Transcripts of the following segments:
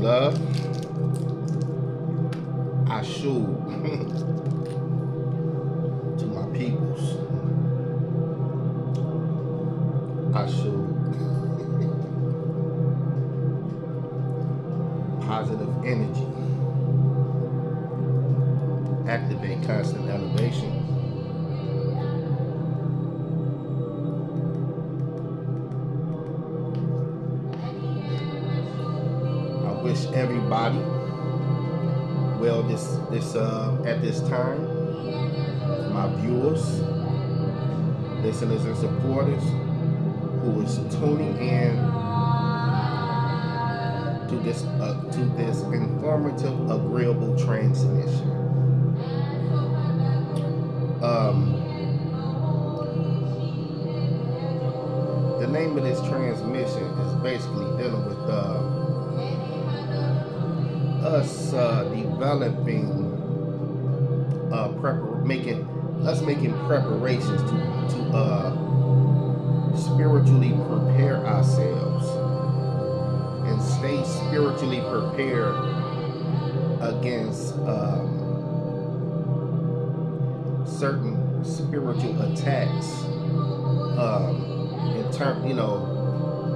love. I show to my peoples. I show positive energy. Activate constant elevation. I wish everybody well this at this time. My viewers, listeners, and supporters who is tuning in to this informative, agreeable transmission. The name of this transmission is basically dealing with us developing, making preparations to spiritually prepare ourselves and stay spiritually prepared against certain spiritual attacks.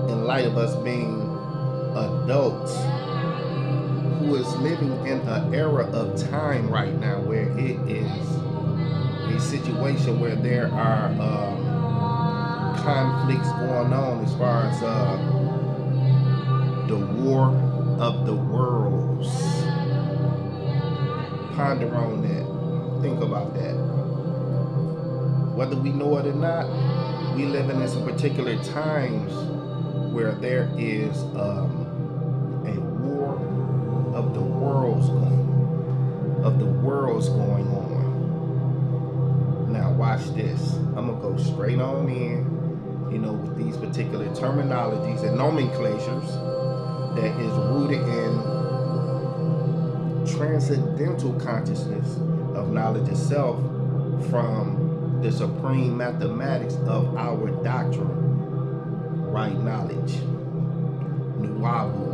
In light of us being adults who is living in an era of time right now where it is a situation where there are conflicts going on as far as the war of the worlds. Ponder on that. Think about that. Whether we know it or not, we live in some particular times where there is a war of the worlds going on. Now watch this. I'm gonna go straight on in, with these particular terminologies and nomenclatures that is rooted in transcendental consciousness of knowledge itself from the supreme mathematics of our doctrine, right knowledge, Nuwapu,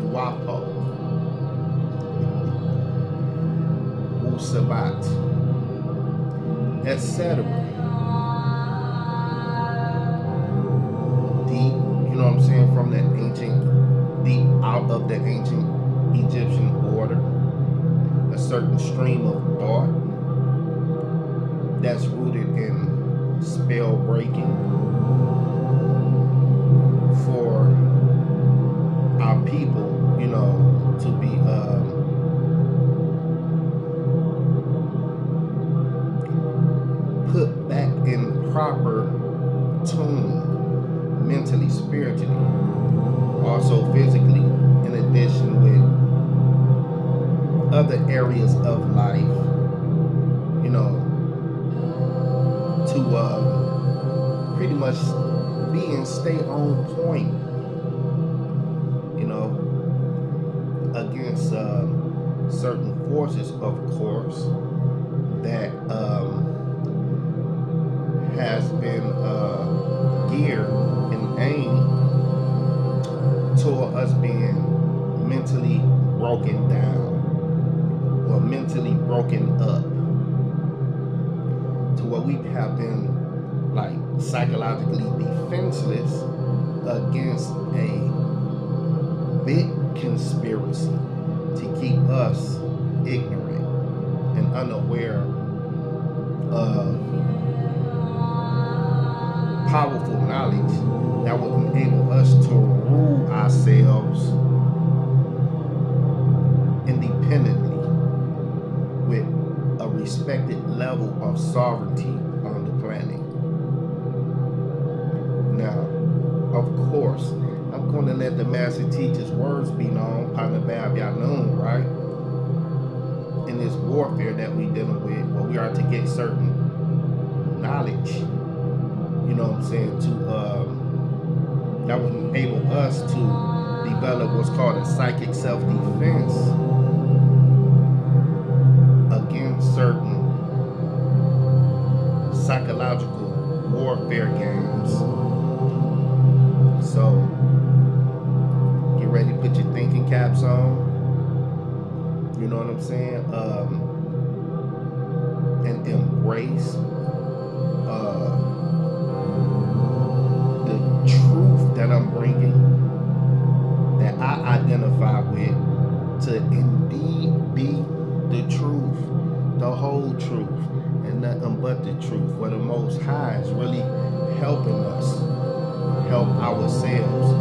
Nuwapo, Wusabat, etc. Deep, from that deep out of the ancient Egyptian order. A certain stream of thought that's rooted in spell breaking for our people, to be put back in proper tune, mentally, spiritually, also physically, in addition with other areas of life, to pretty much be and stay on point, against certain forces, of course, that has been geared and aimed toward us being mentally broken down or mentally broken up to where we have been like psychologically defenseless against a big conspiracy to keep us ignorant and unaware of powerful knowledge that will enable us to rule ourselves independently with a respected level of sovereignty on the planet. Now, of course, I'm going to let the master teacher's words be known, Panabab Yanun, right? In this warfare that we dealing with, where we are to get certain knowledge, that would enable us to develop what's called a psychic self-defense against certain psychological warfare games So get ready to put your thinking caps on. You know what I'm saying? And embrace the truth that I'm bringing, that I identify with, to indeed be the truth, the whole truth, and nothing but the truth. Where the Most High is really helping us help ourselves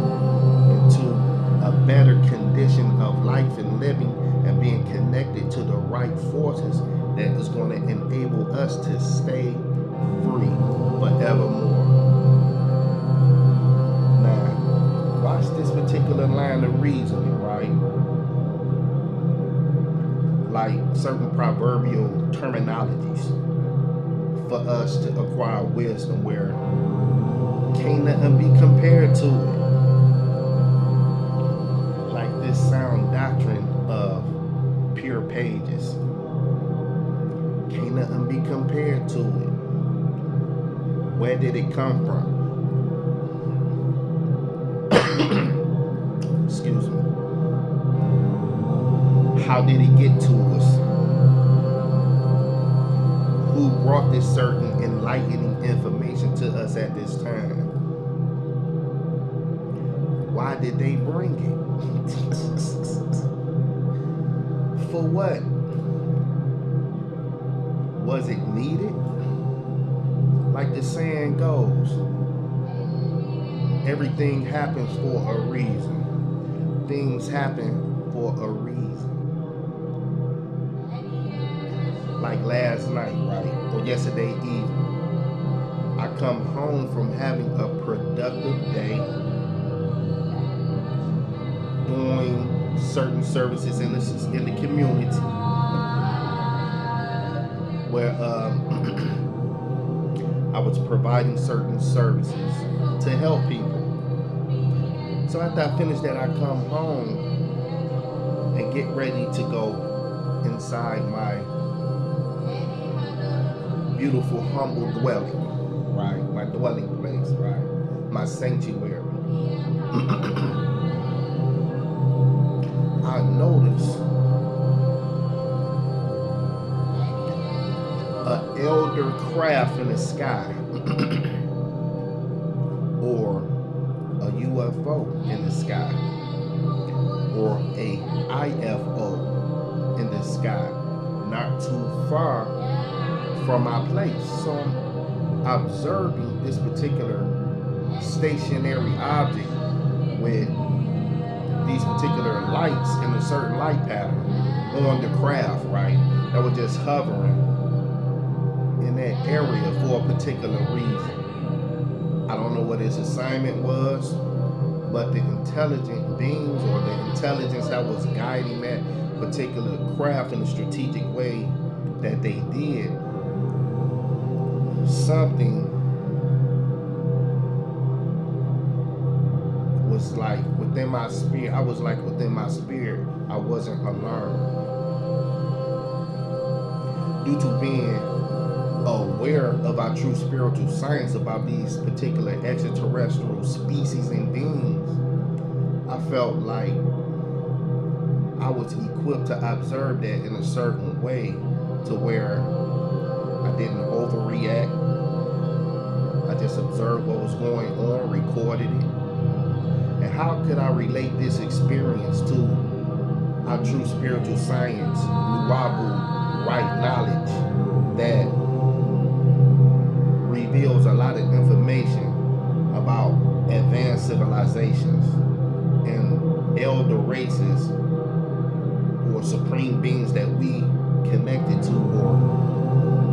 into a better condition of life and living, and being connected to the right forces that is going to enable us to stay free forevermore. Now, watch this particular line of reasoning, right? Like certain proverbial terminologies for us to acquire wisdom, where can't nothing be compared to it. Like this sound doctrine of pure pages. Can't nothing be compared to it. Where did it come from? Excuse me. How did it get to us? Who brought this certain enlightening information to us at this time? Why did they bring it? For what? Was it needed? Like the saying goes, everything happens for a reason. Things happen for a reason. Like last night, right? Or yesterday evening. I come home from having a productive day, doing certain services in the community, where I was providing certain services to help people. So after I finish that, I come home and get ready to go inside my beautiful, humble dwelling, right? My dwelling place, right? My sanctuary. I noticed an elder craft in the sky, or a UFO in the sky, or a IFO in the sky, not too far from my place. So I'm observing this particular stationary object with these particular lights in a certain light pattern on the craft, right? That was just hovering in that area for a particular reason. I don't know what his assignment was, but the intelligent beings, or the intelligence that was guiding that particular craft in a strategic way that they did, something was like within my spirit. I was like within my spirit, I wasn't alarmed. Due to being aware of our true spiritual science about these particular extraterrestrial species and beings, I felt like I was equipped to observe that in a certain way, to where I didn't overreact. I just observed what was going on, recorded it. And how could I relate this experience to our true spiritual science, Nuwabu, right knowledge, that reveals a lot of information about advanced civilizations and elder races, or supreme beings that we connected to, or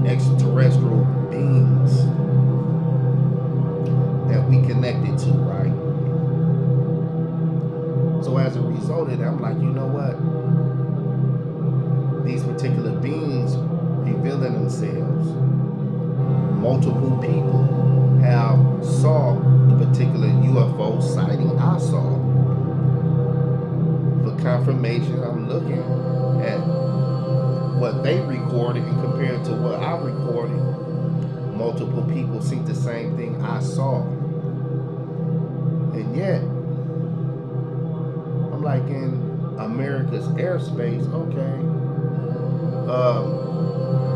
extraterrestrial beings that we connected to, right? So as a result of that, I'm like, you know what? These particular beings revealing themselves. Multiple people have saw the particular UFO sighting I saw. For confirmation, I'm looking at what they recorded and compared to what I recorded. Multiple people see the same thing I saw. And yet, I'm like in America's airspace, okay.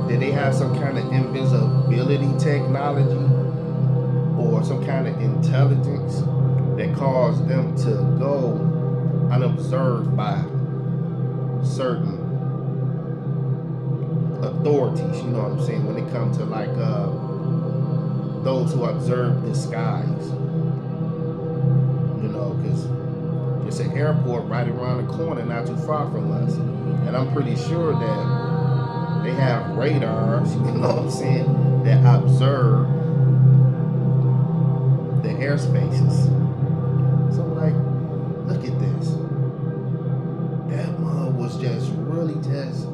Did they have some kind of invisibility technology or some kind of intelligence that caused them to go unobserved by certain authorities, you know what I'm saying, when it comes to like those who observe the skies, you know, because it's an airport right around the corner, not too far from us, and I'm pretty sure that they have radars, you know what I'm saying, that observe the airspaces. So I'm like, look at this. That mud was just really just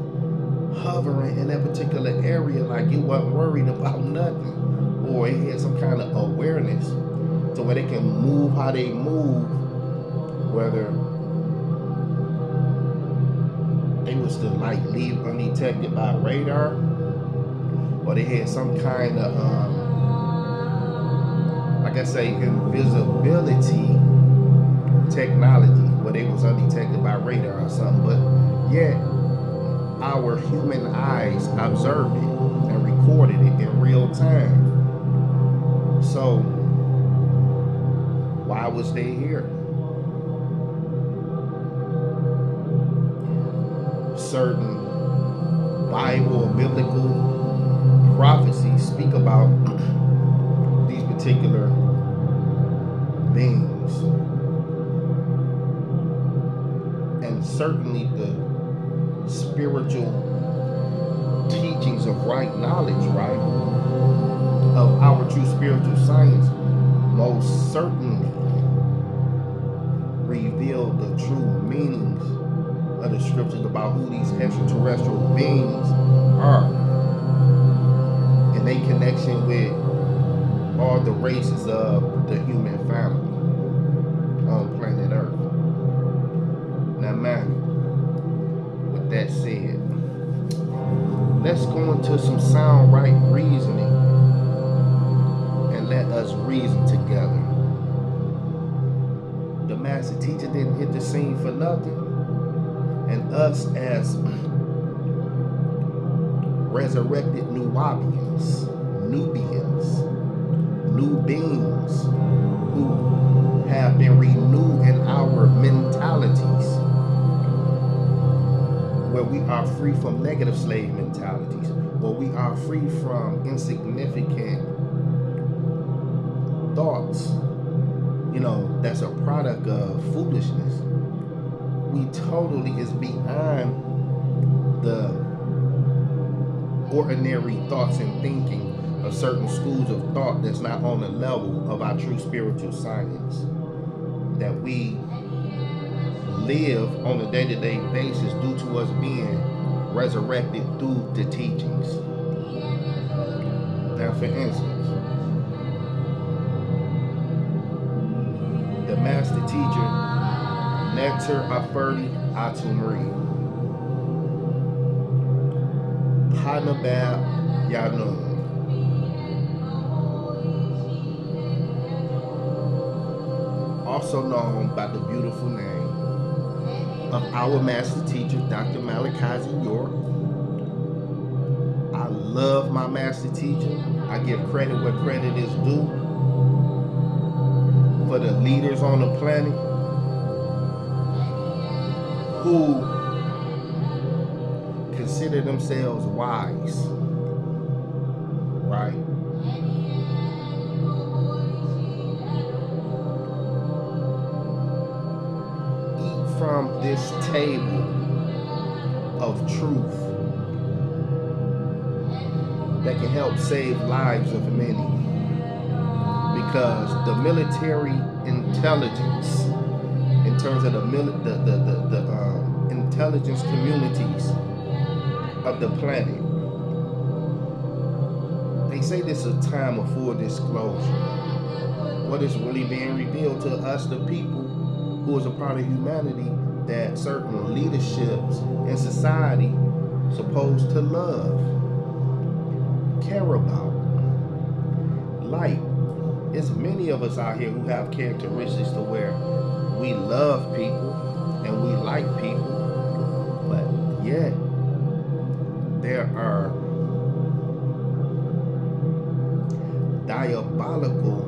hovering in that particular area, like it wasn't worried about nothing, or it had some kind of awareness to where they can move how they move, whether they was to like leave undetected by radar, or they had some kind of like I say, invisibility technology where they was undetected by radar or something, but yet our human eyes observed it and recorded it in real time. So why was they here? Certain Bible or biblical prophecies speak about these particular beings, and certainly the spiritual teachings of right knowledge, right, of our true spiritual science, most certainly reveal the true meanings of the scriptures about who these extraterrestrial beings are, and their connection with all the races of the human family on planet Earth. Now, man, with that said, let's go into some sound right reasoning and let us reason together. The master teacher didn't hit the scene for nothing, and us as resurrected Nubians, new beings who have been renewed in our mentalities, where we are free from negative slave mentalities, where we are free from insignificant thoughts, you know, that's a product of foolishness. We totally is beyond the ordinary thoughts and thinking of certain schools of thought that's not on the level of our true spiritual science, that we live on a day-to-day basis due to us being resurrected through the teachings. Now, for instance, the master teacher Nectar Aferdi Atumri Panabab Yanun, also known by the beautiful name of our master teacher, Dr. Malachi York. I love my master teacher. I give credit where credit is due. For the leaders on the planet who consider themselves wise, right? From this table of truth that can help save lives of many, because the military intelligence, in terms of the intelligence communities of the planet, they say this is a time of full disclosure. What is really being revealed to us, the people who is a part of humanity, that certain leaderships in society supposed to love, care about, like, It's many of us out here who have characteristics to where we love people and we like people, but yet there are diabolical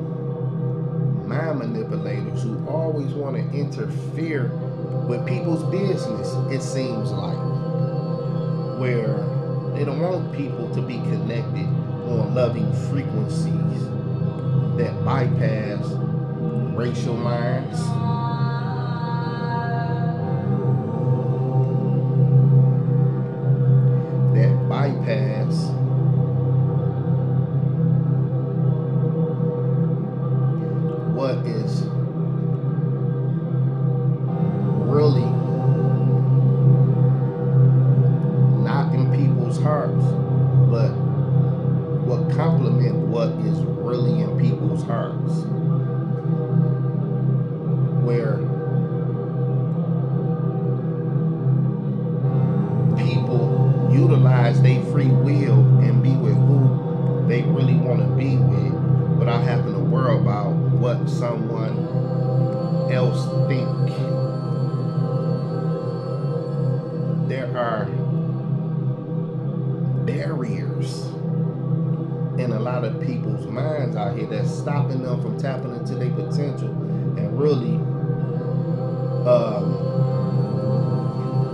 mind manipulators who always want to interfere with people's business, it seems like, where they don't want people to be connected on loving frequencies that bypass racial lines, that bypass what is really not in people's hearts, but what complement what is really in people's hearts. Where people utilize their free will and be with who they really want to be with without having to worry about what someone else think. There are barriers in a lot of people's minds out here that's stopping them from tapping into their potential and really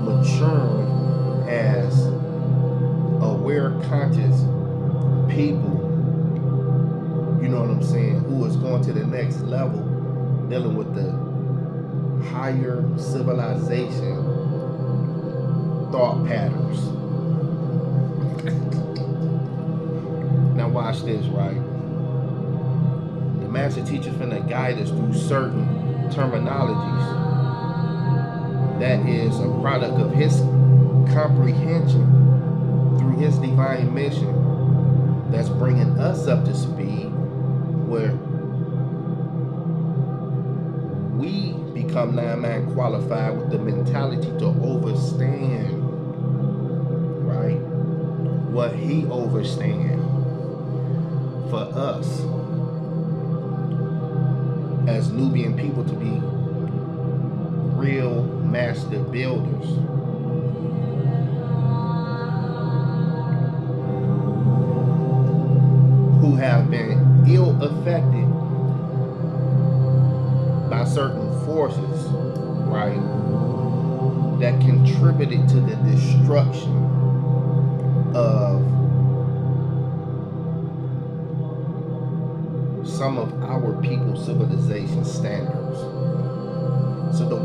maturing as aware, conscious people. You know what I'm saying? Who is going to the next level, dealing with the higher civilization thought patterns. Now watch this, right? The master teacher's finna guide us through certain terminologies that is a product of his comprehension through his divine mission that's bringing us up to speed, where we become nine-man qualified with the mentality to overstand, right, what he overstands for us as Nubian people to be real master builders. Who have been ill affected by certain forces, right, that contributed to the destruction of some of our people's civilization standards. So the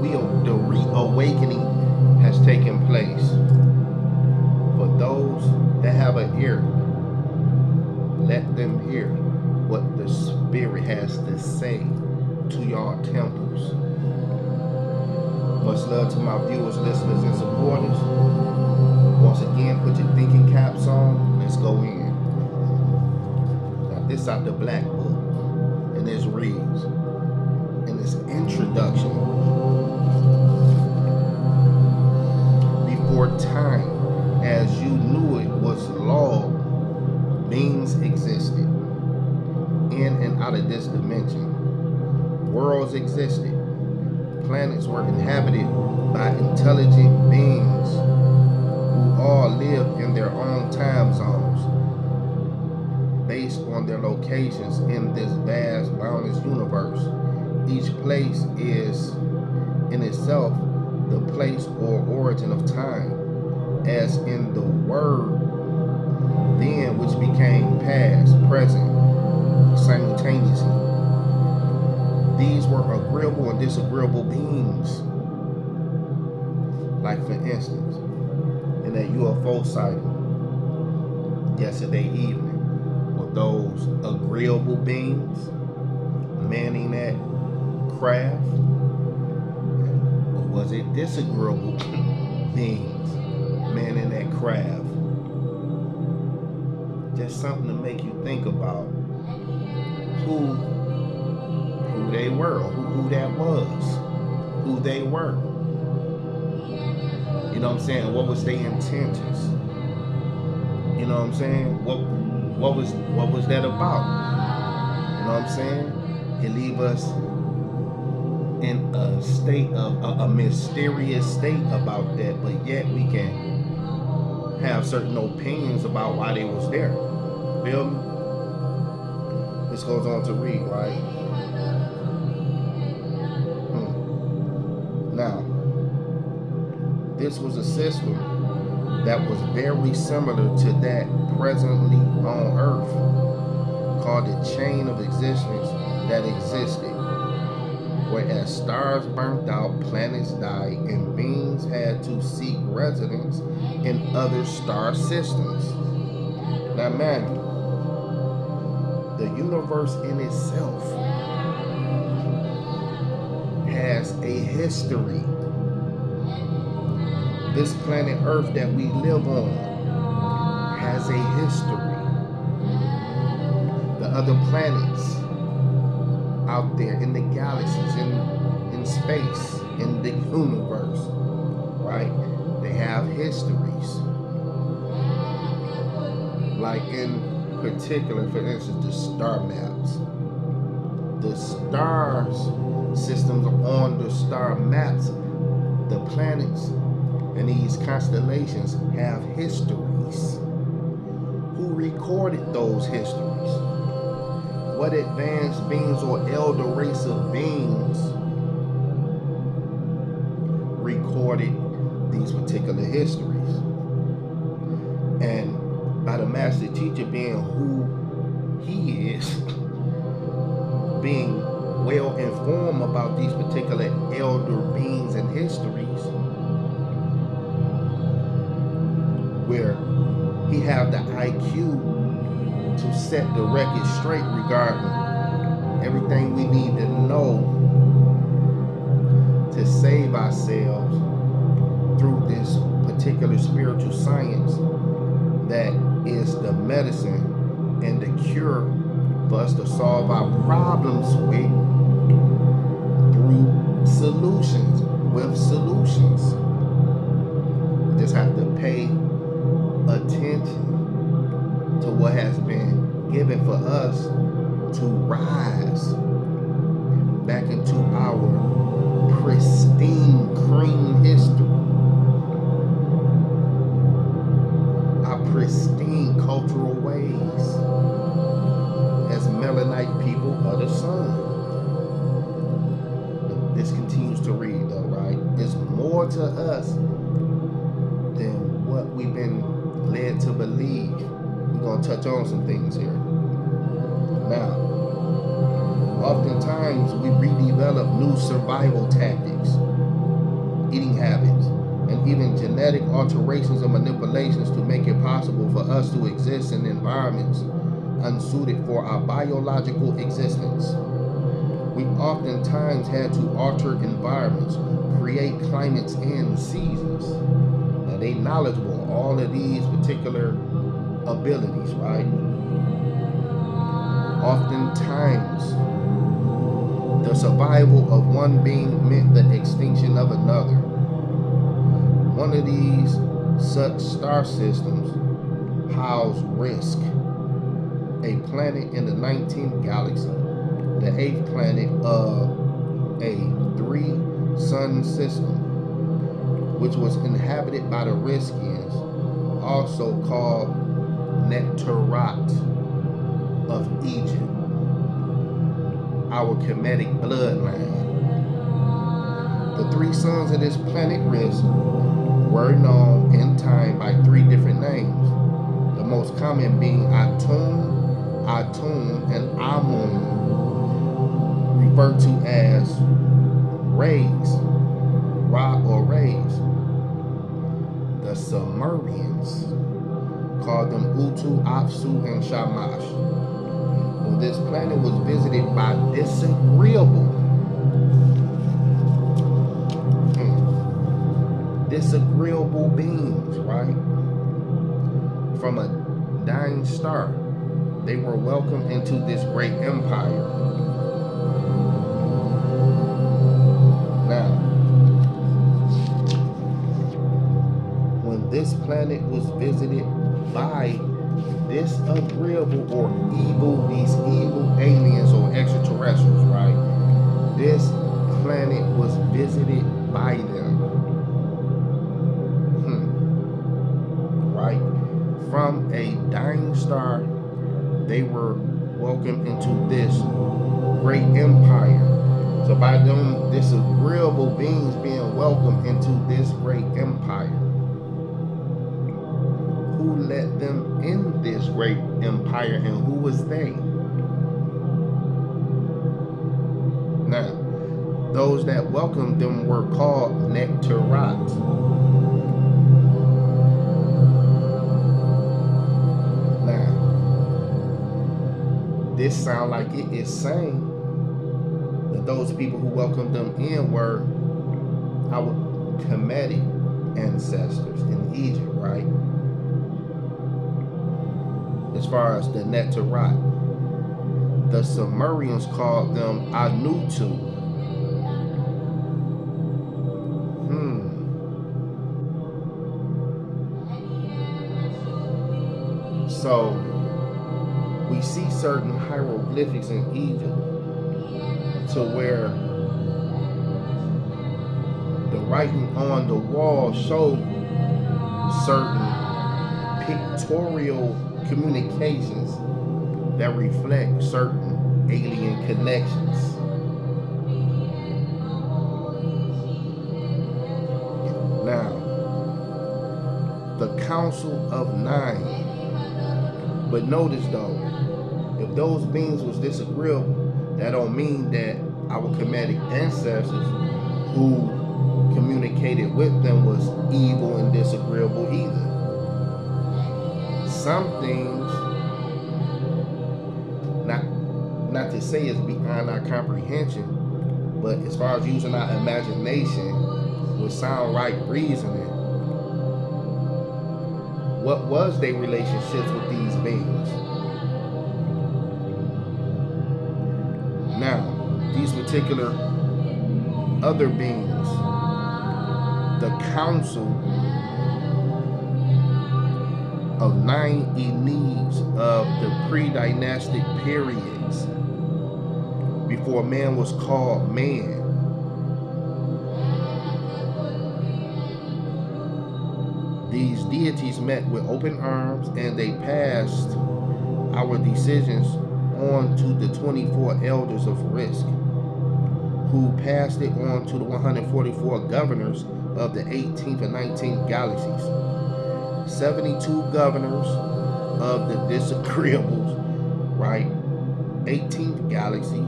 reawakening has taken place. For those that have an ear, let them hear what the Spirit has to say to y'all temples. Much love to my viewers, listeners, and supporters. Once again, put your thinking caps on. Let's go in. Now, this out the Black Book, and this reads, in this introduction, before time as you knew it was law, beings existed in and out of this dimension. Worlds existed. Planets were inhabited by intelligent beings who all lived in their own time zones based on their locations in this vast, boundless universe. Each place is in itself the place or origin of time, as in the word then, which became past, present, simultaneously. These were agreeable and disagreeable beings. Like, for instance, in that UFO sighting yesterday evening, were those agreeable beings manning that craft? Or was it disagreeable beings manning that craft? Just something to make you think about who they were, who that was, who they were. You know what I'm saying? What was their intentions? You know what I'm saying? What was that about? You know what I'm saying? It leaves us in a state of a mysterious state about that, but yet we can have certain opinions about why they was there. Feel me? This goes on to read, right? Now, this was a system that was very similar to that presently on Earth, called the chain of existence that existed, whereas stars burnt out, planets died, and beings had to seek residence in other star systems. Now, man, the universe in itself has a history. This planet Earth that we live on has a history. The other planets out there in the galaxies, in space, in the universe, right? They have histories. Like in particular, for instance, the star maps. The stars systems on the star maps, the planets and these constellations have histories. Who recorded those histories? What advanced beings or elder race of beings recorded these particular histories? And by the master teacher being who he is, being well informed about these particular elder beings and histories, where he have the IQ to set the record straight regarding everything we need to know to save ourselves through this particular spiritual science that is the medicine and the cure for us to solve our problems with through solutions, with solutions. We just have to pay attention to what has been given for us to rise back into our pristine cream history, our pristine cultural ways as melanite people of the sun. This continues to read though, right? It's more to us than what we've been led to believe. We're going to touch on some things here. Now, oftentimes we redevelop new survival tactics, eating habits, and even genetic alterations and manipulations to make it possible for us to exist in environments unsuited for our biological existence. We oftentimes had to alter environments, create climates and seasons. Now, they knowledgeable of all of these particular abilities, right? Oftentimes, the survival of one being meant the extinction of another. One of these such star systems housed Risk, a planet in the 19th galaxy, the 8th planet of a 3-sun system, which was inhabited by the Riskians, also called Nectarat of Egypt, our Kemetic bloodline. The 3 sons of this planet Risk were known in time by 3 different names, the most common being Atum, and Amun, referred to as rays, Ra or rays. The Sumerians called them Utu, Apsu, and Shamash. Well, this planet was visited by disagreeable beings, right? From a dying star. They were welcomed into this great empire. Now, when this planet was visited by disagreeable or evil, these evil aliens or extraterrestrials, right? This planet was visited by them. Right? From a dying star, they were welcomed into this great empire. So by them disagreeable beings being welcomed into this great empire, who let them in this great empire and who was they? Now, those that welcomed them were called Nectarat. Now, this sound like it is saying that those people who welcomed them in were our Kemetic ancestors in Egypt, right? As far as the Nectarat, the Sumerians called them Anutu. So we see certain hieroglyphics in Egypt to where the writing on the wall showed certain pictorial communications that reflect certain alien connections. Now, the Council of Nine. But notice though, if those beings was disagreeable, that don't mean that our Kemetic ancestors who communicated with them was evil and disagreeable either. Some things, not to say it's beyond our comprehension, but as far as using our imagination with sound right reasoning, what was their relationships with these beings? Now, these particular other beings, the Council of Nine Enneads of the pre-dynastic periods, before man was called man. These deities met with open arms and they passed our decisions on to the 24 elders of Risk, who passed it on to the 144 governors of the 18th and 19th galaxies, 72 governors of the disagreeables, right, 18th galaxy,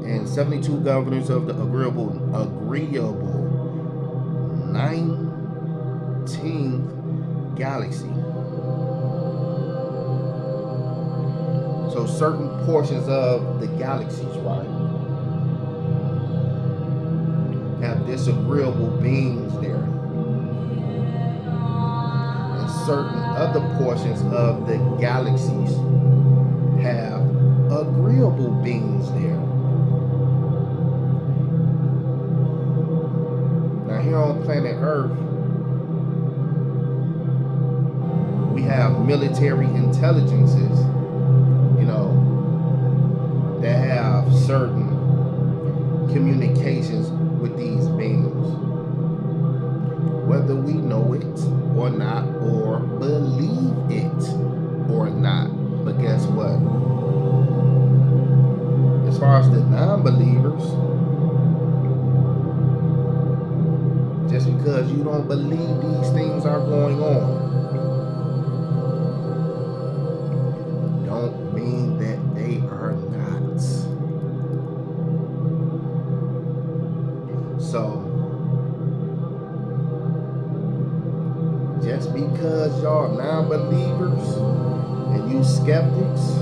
and 72 governors of the agreeable 19th galaxy. So certain portions of the galaxies, right, have disagreeable beings there. And certain other portions of the galaxies have agreeable beings there. Now here on planet Earth, we have military intelligences, that have certain communications with these beings. Whether we know it or not, or believe it or not. But guess what? As far as the non-believers, just because you don't believe these things are going on, don't mean that they are not. So, just because y'all non-believers and you skeptics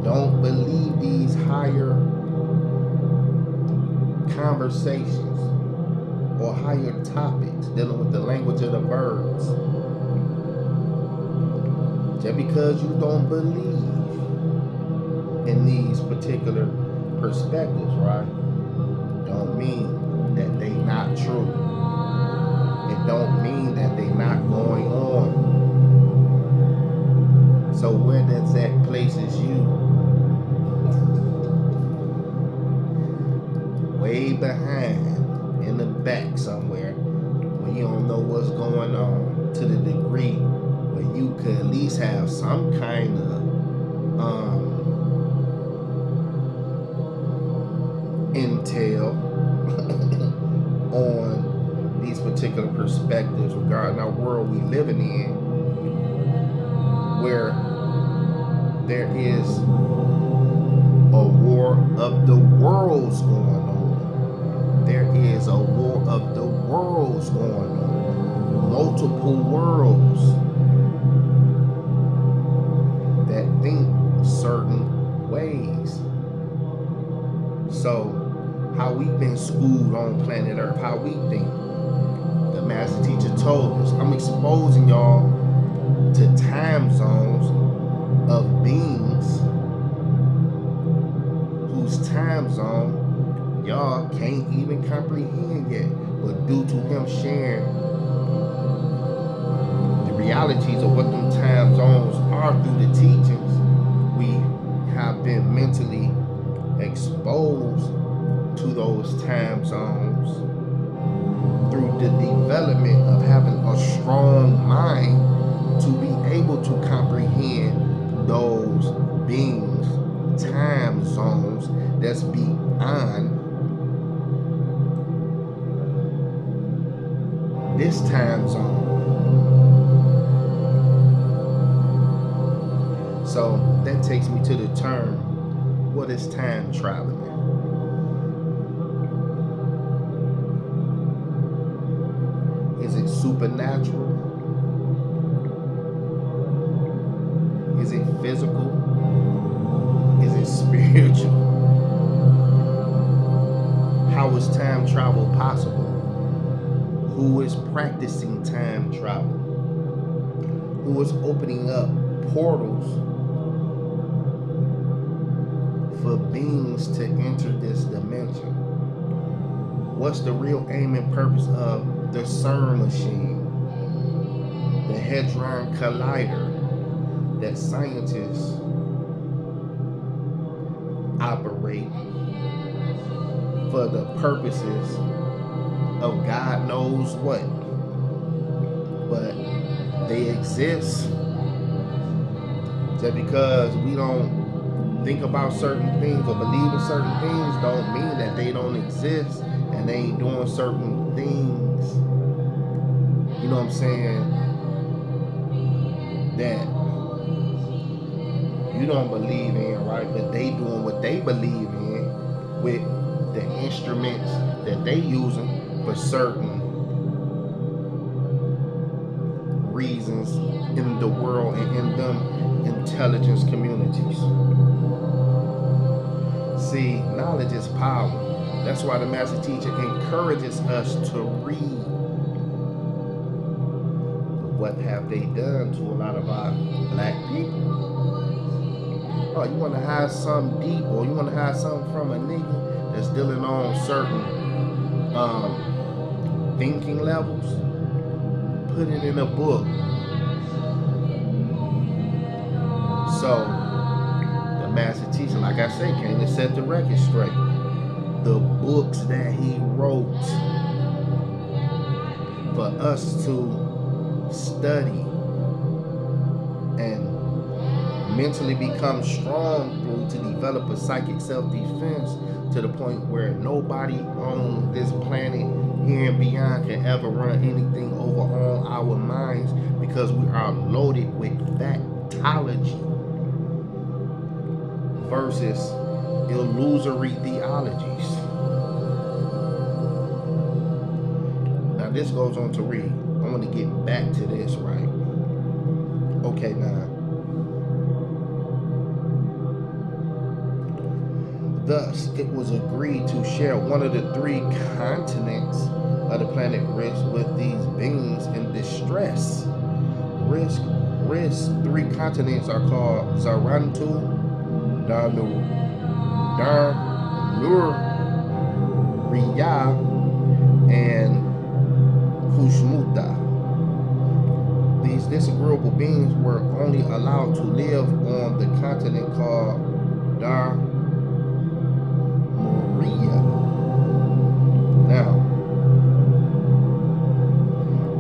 don't believe these higher conversations or higher topics dealing with the language of the birds, just because you don't believe in these particular perspectives, right, don't mean that they not true. It don't mean that they not going on. So where does that places you? Way behind in the back somewhere when you don't know what's going on, to the degree where you could at least have some kind of intel on these particular perspectives regarding our world we living in, where there is a war of the worlds going on. There is a war of the worlds going on. Multiple worlds that think certain ways. So how we've been schooled on planet Earth, how we think. The master teacher told us, I'm exposing y'all to time zones of beings whose time zone y'all can't even comprehend yet. But due to him sharing the realities of what them time zones are through the teachings, we have been mentally exposed to those time zones through the development of having a strong mind to be able to comprehend those beings, time zones that's beyond this time zone. So that takes me to the term, what is time traveling? Is it supernatural? Is it physical? Is it spiritual? How is time travel possible? Who is practicing time travel? Who is opening up portals for beings to enter this dimension? What's the real aim and purpose of the CERN machine, the Hadron Collider that scientists operate for the purposes of God knows what? But they exist just because we don't think about certain things or believe in certain things don't mean that they don't exist and they ain't doing certain things, you know what I'm saying, that you don't believe in, right? But they doing what they believe in with the instruments that they using for certain reasons in the world and in them intelligence communities. See, knowledge is power. That's why the master teacher encourages us to read. What have they done to a lot of our black people? Oh, you want to hide something deep, or you want to hide something from a nigga that's dealing on certain thinking levels? Put it in a book. So the master teacher, like I said, came to set the record straight. The books that he wrote for us to study and mentally become strong through, to develop a psychic self-defense to the point where nobody on this planet here and beyond can ever run anything over on our minds, because we are loaded with factology versus illusory theologies. Now this goes on to read. I want to get back to this, right? Okay, now. Thus, it was agreed to share one of the 3 continents of the planet Risk with these beings in distress. Risk 3 continents are called Zarantu, Danuriya, and Kushmuta. these disagreeable beings were only allowed to live on the continent called Dar Moria. Now,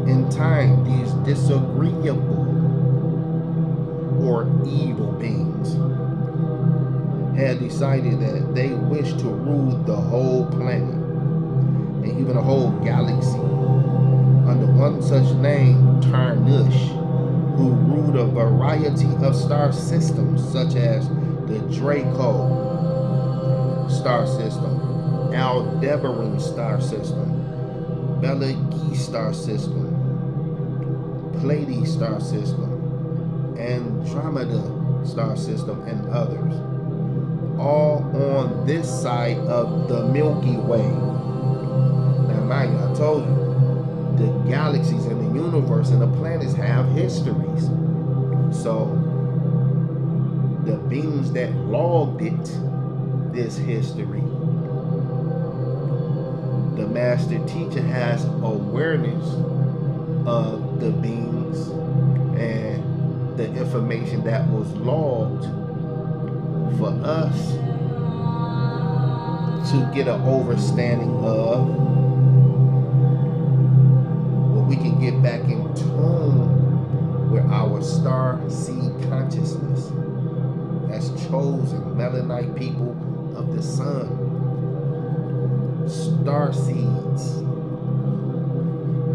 in time, these disagreeable or evil beings had decided that they wished to rule the whole planet and even the whole galaxy under one such name, Tarnush, who ruled a variety of star systems such as the Draco star system, Aldebaran star system, Betelgeuse star system, Pleiades star system, Andromeda star system, and others, all on this side of the Milky Way. Now, mind you, I told you, the galaxies and the universe and the planets have histories. So, the beings that logged this history, the master teacher has awareness of the beings and the information that was logged for us to get an overstanding of, where we can get back in tune with our star seed consciousness as chosen melanite people of the sun, star seeds,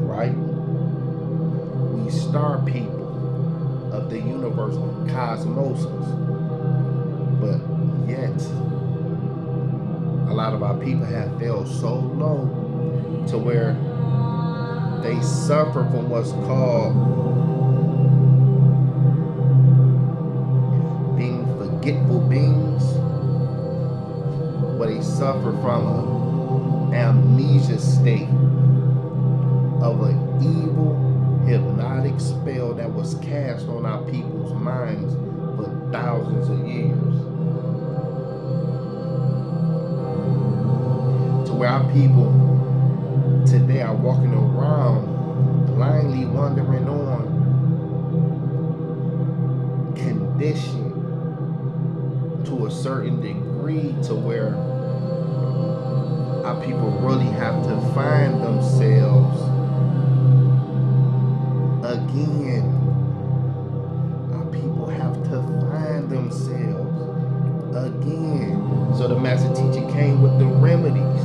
right? We star people of the universe, cosmoses. But yet, a lot of our people have fell so low to where they suffer from what's called being forgetful beings, where they suffer from an amnesia state of an evil hypnotic spell that was cast on our people's minds for thousands of years. To where our people today are walking around blindly wandering on, conditioned to a certain degree to where our people really have to find themselves again. Our people have to find themselves again. So the master teacher came with the remedies.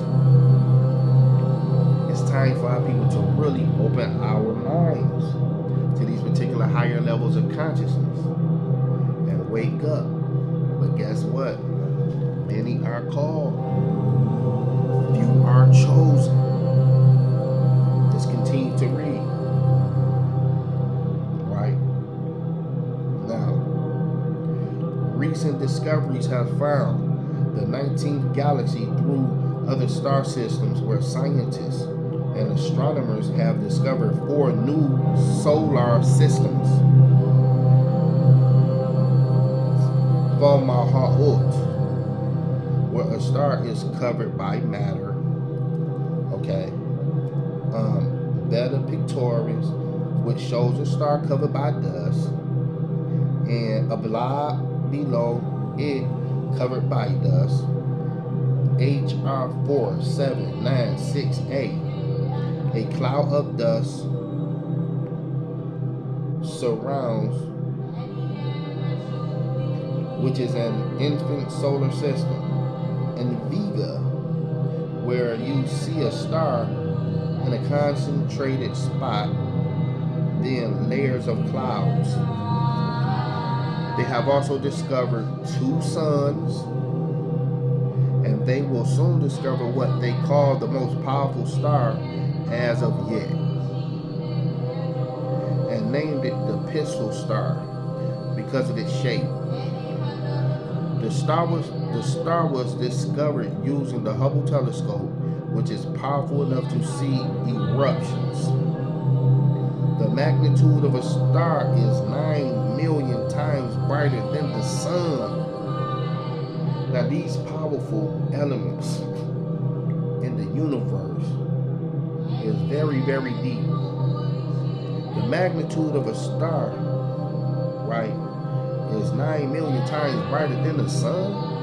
It's time for our people to really open our minds to these particular higher levels of consciousness and wake up. But guess what? Many are called, few are chosen. Just continue to read. Right? Now, recent discoveries have found the 19th galaxy through other star systems where scientists and astronomers have discovered 4 new solar systems. Fomalhaut, where a star is covered by matter. Okay. Beta Pictoris, which shows a star covered by dust, and a blob below it covered by dust. HR 47968, a cloud of dust surrounds, which is an infant solar system. And Vega, where you see a star in a concentrated spot, then layers of clouds. They have also discovered 2 suns, and they will soon discover what they call the most powerful star as of yet, and named it the Pistol Star because of its shape. The star was discovered using the Hubble telescope, which is powerful enough to see eruptions. The magnitude of a star is 9 million times brighter than the sun. Now, these powerful elements in the universe is very, very deep. The magnitude of a star, right, is 9 million times brighter than the sun.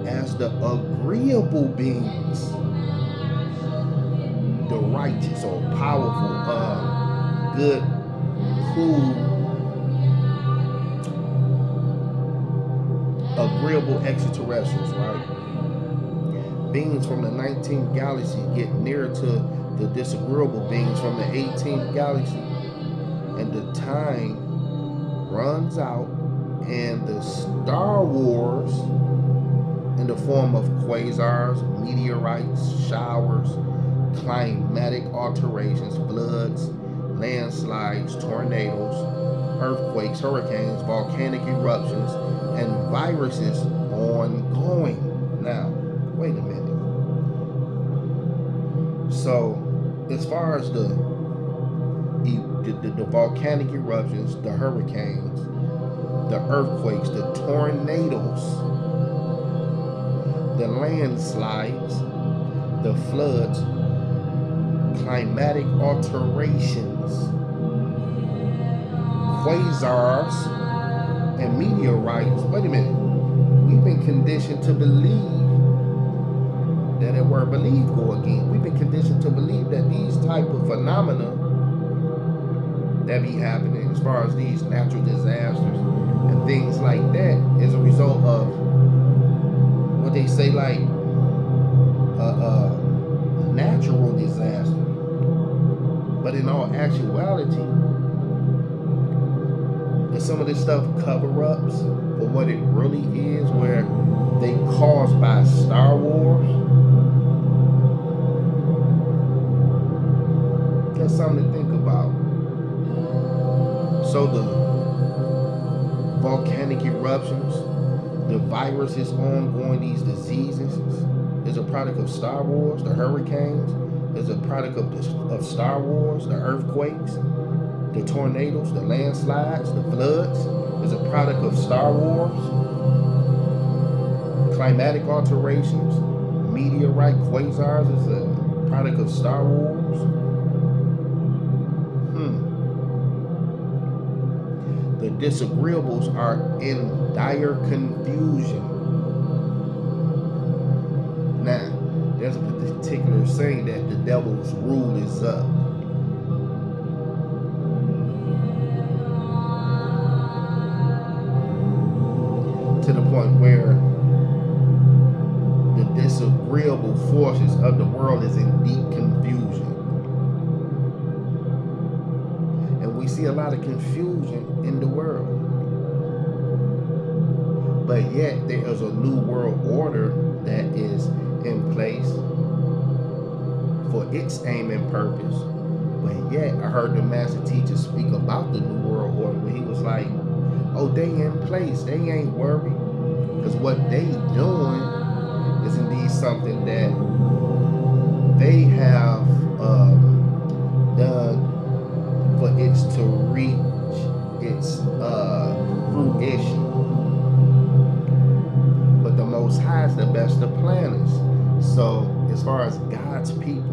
As the agreeable beings, the righteous or powerful, good, cool, agreeable extraterrestrials, right? Beings from the 19th galaxy get nearer to the disagreeable beings from the 18th galaxy, and the time runs out, and the Star Wars, in the form of quasars, meteorites, showers, climatic alterations, floods, landslides, tornadoes, earthquakes, hurricanes, volcanic eruptions, and viruses ongoing. Now, wait a minute. So, as far as the volcanic eruptions, the hurricanes, the earthquakes, the tornadoes, the landslides, the floods, climatic alterations, quasars, and meteorites. Wait a minute. We've been conditioned to believe that word believe go again. We've been conditioned to believe that these type of phenomena that be happening as far as these natural disasters and things like that is a result of what they say like natural disaster. But in all actuality, there's some of this stuff cover-ups for what it really is, where they caused by Star Wars. That's something to think about. So the volcanic eruptions, the viruses ongoing, these diseases, is a product of Star Wars. The hurricanes is a product of Star Wars. The earthquakes, the tornadoes, the landslides, the floods is a product of Star Wars. Climatic alterations, meteorite, quasars is a product of Star Wars. The disagreeables are in dire confusion. Now, there's a particular saying that the devil's rule is up. To the point where the disagreeable forces of the world is in deep confusion. And we see a lot of confusion in the world. But yet there is a new world order that is in place for its aim and purpose. But yet I heard the master teacher speak about the new world order when he was like, oh, they in place, they ain't worried. Because what they doing is indeed something that they have done for it to reach its fruition. But the Most High is the best of planners. So as far as God's people,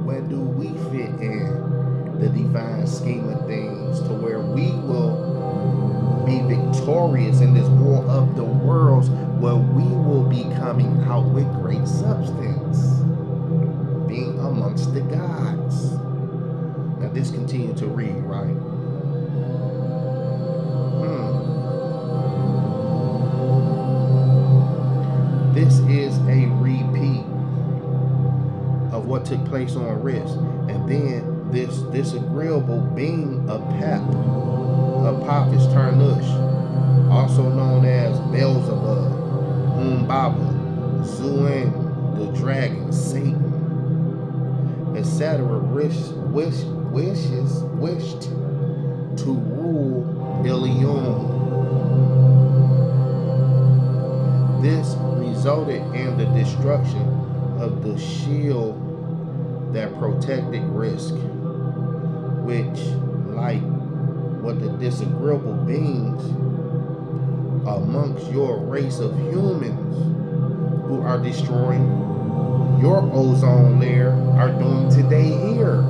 where do we fit in the divine scheme of things to where we will be victorious in this war of the worlds, where we will be coming out with great substance, being amongst the gods? Now this continue to read, right? This is a repeat of what took place on Risk. And then this disagreeable being of Apophis Tarnush, also known as Beelzebub, Umbaba, Zuen, the dragon, Satan, etc., wished to rule Ilion. This resulted in the destruction of the shield that protected Risk, which, like what the disagreeable beings amongst your race of humans who are destroying your ozone layer are doing today here.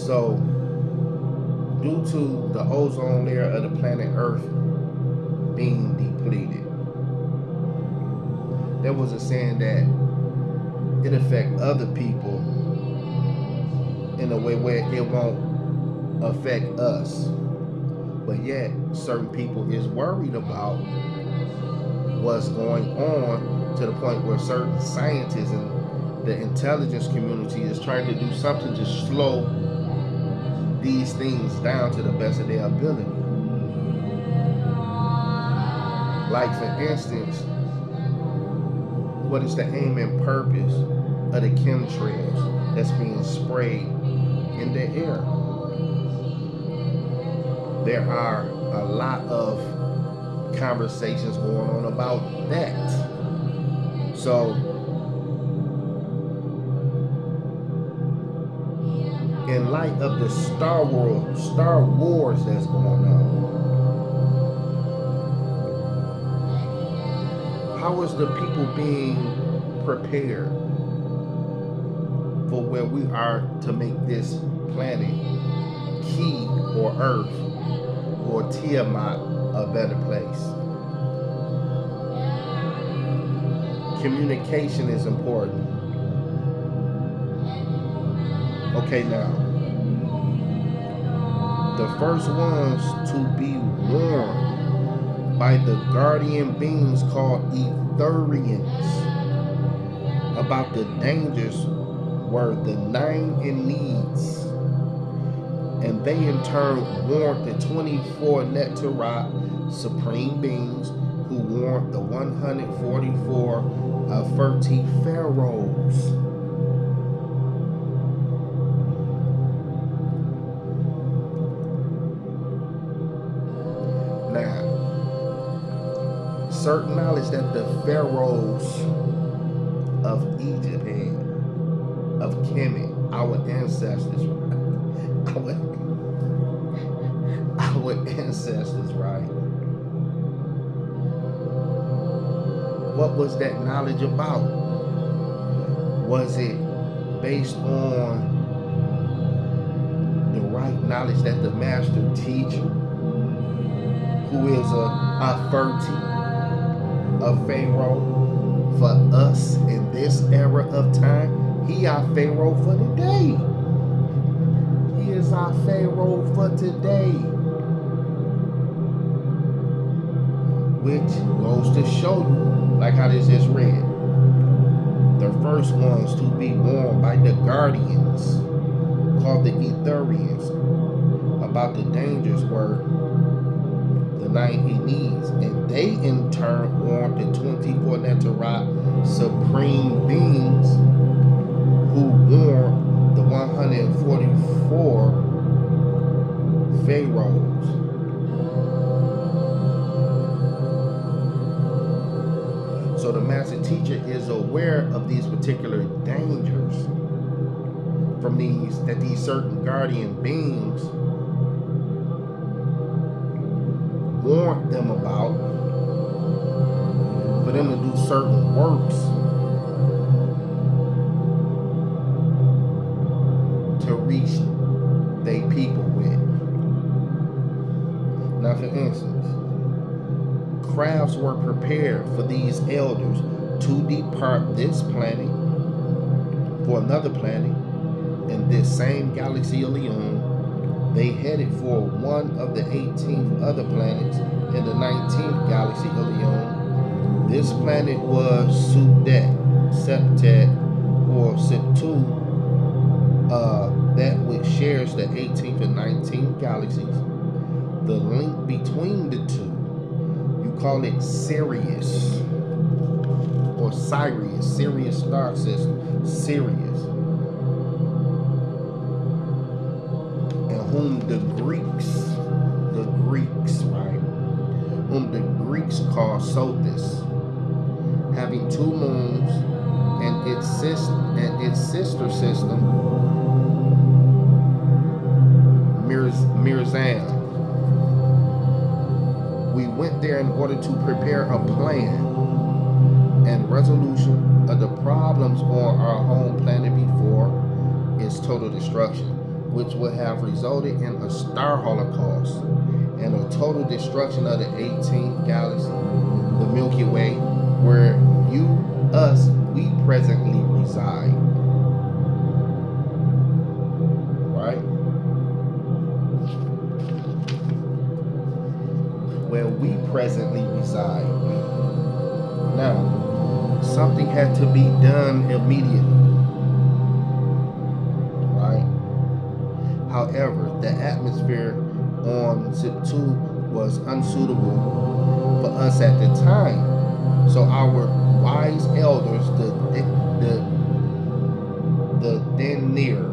So, due to the ozone layer of the planet Earth being depleted, there was a saying that it affect other people in a way where it won't affect us. But yet, certain people is worried about what's going on, to the point where certain scientists and the intelligence community is trying to do something to slow these things down to the best of their ability. Like, for instance, what is the aim and purpose of the chemtrails that's being sprayed in the air? There are a lot of conversations going on about that. So, in light of the Star Wars that's going on, how is the people being prepared for where we are to make this planet, Key or Earth or Tiamat, a better place? Communication is important. Okay, now, the first ones to be warned by the guardian beings called Etherians about the dangers were the Nine in Needs, and they in turn warned the 24 Neterat supreme beings, who warned the 144 Ferti pharaohs. Now, certain knowledge that the pharaohs of Egypt had, of Kemet, our ancestors, our ancestors, right? What was that knowledge about? Was it based on the right knowledge that the master teacher, who is a Ferti, a pharaoh for us in this era of time? He our pharaoh for today. He is our pharaoh for today. Which goes to show you, like how this is read, the first ones to be warned by the guardians, called the Etherians, about the dangers were the Nine Needs, and they in turn warned the 24 Neterat supreme beings, who warned the 144 pharaohs. So the master teacher is aware of these particular dangers from these certain guardian beings warned them about, for them to do certain works to reach they people with. Now, for instance, crafts were prepared for these elders to depart this planet for another planet in this same galaxy of Leon. They headed for one of the 18th other planets in the 19th galaxy of Leon. This planet was Septet or Septu, that which shares the 18th and 19th galaxies. The link between the two, you call it Sirius or Sirius star system, Sirius, and whom the Greeks, right, whom the Greeks call Sothis, having two moons and its sister system, Mirzan. We went there in order to prepare a plan and resolution of the problems on our home planet before its total destruction. which would have resulted in a star holocaust and a total destruction of the 18th galaxy, the Milky Way, where we presently reside. Right? Where we presently reside. Now, something had to be done immediately. Right? However, the atmosphere on Zip-2 was unsuitable for us at the time. So our wise elders, the Denir,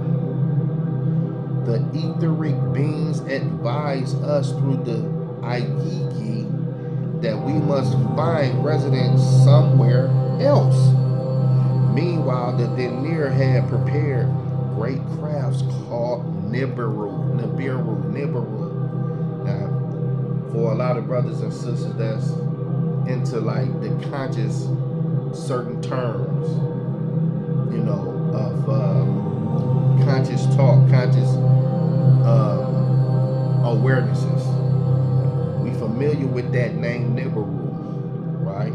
the etheric beings, advised us through the Aigigi that we must find residence somewhere else. Meanwhile, the Denir had prepared great crafts called Nibiru. Now, for a lot of brothers and sisters that's into like the conscious certain terms, you know, of conscious talk, conscious awarenesses. We familiar with that name Nibiru, right?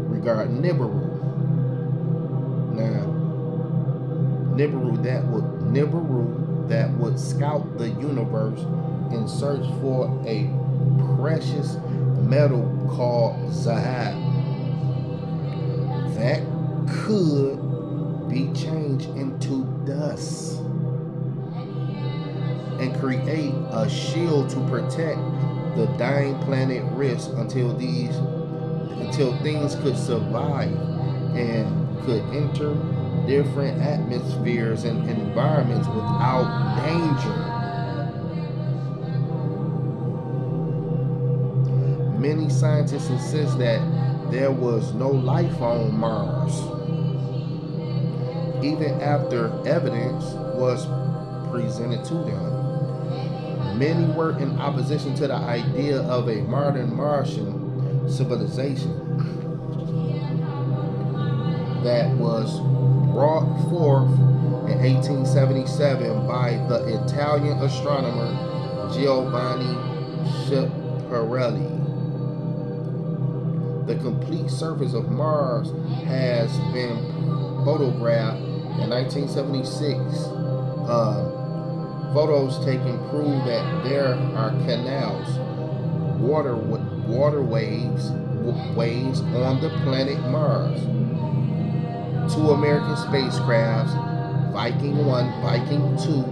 Regarding Nibiru. Now, Nibiru that would scout the universe in search for a precious metal called Zahab that could be changed into dust and create a shield to protect the dying planet Risk until things could survive and could enter different atmospheres and environments without danger. Many scientists insist that there was no life on Mars, even after evidence was presented to them. Many were in opposition to the idea of a modern Martian civilization that was brought forth in 1877 by the Italian astronomer Giovanni Schiaparelli. The complete surface of Mars has been photographed in 1976. Photos taken prove that there are canals, waterways on the planet Mars. 2 American spacecrafts, Viking 1, Viking 2,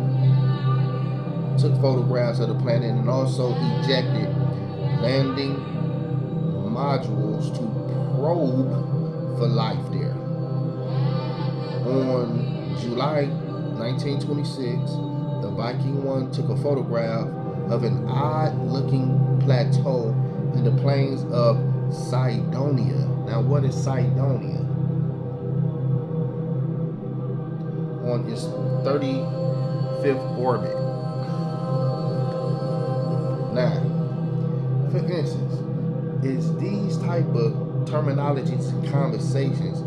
took photographs of the planet and also ejected landing modules to probe for life there. On July 1926, the Viking 1 took a photograph of an odd-looking plateau in the plains of Cydonia. Now, what is Cydonia? On its 35th orbit. Now, for instance, is these type of terminologies and conversations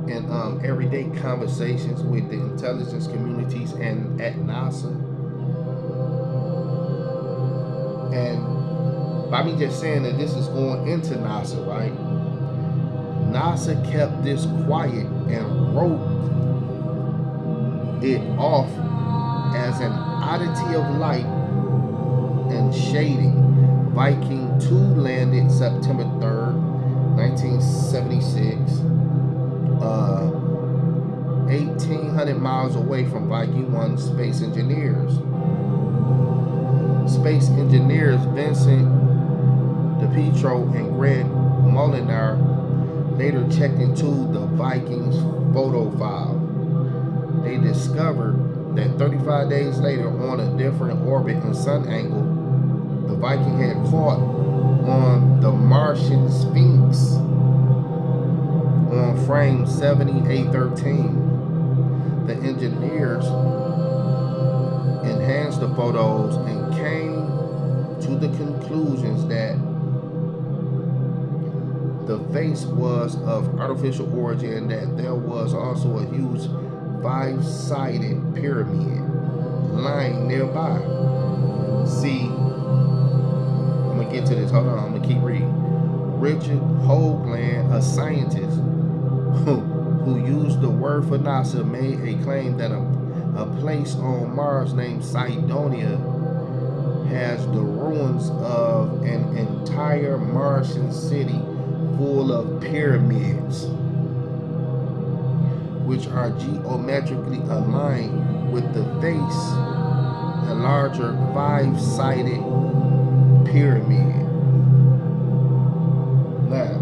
and everyday conversations with the intelligence communities and at NASA. And by me just saying that this is going into NASA, right? NASA kept this quiet and wrote it off as an oddity of light and shading. Viking 2 landed September 3rd, 1976, 1,800 miles away from Viking 1 space engineers. Space engineers Vincent DiPietro and Greg Molinar later checked into the Viking's photo file. They discovered that 35 days later, on a different orbit and sun angle, the Viking had caught on the Martian Sphinx on frame 7813. The engineers enhanced the photos and came to the conclusions that the face was of artificial origin, that there was also a huge 5-sided pyramid lying nearby. See, I'm gonna get to this. Hold on, I'm gonna keep reading. Richard Hoagland, a scientist who used the word for NASA, made a claim that a place on Mars named Cydonia has the ruins of an entire Martian city full of pyramids, which are geometrically aligned with the face, a larger five-sided pyramid. Now,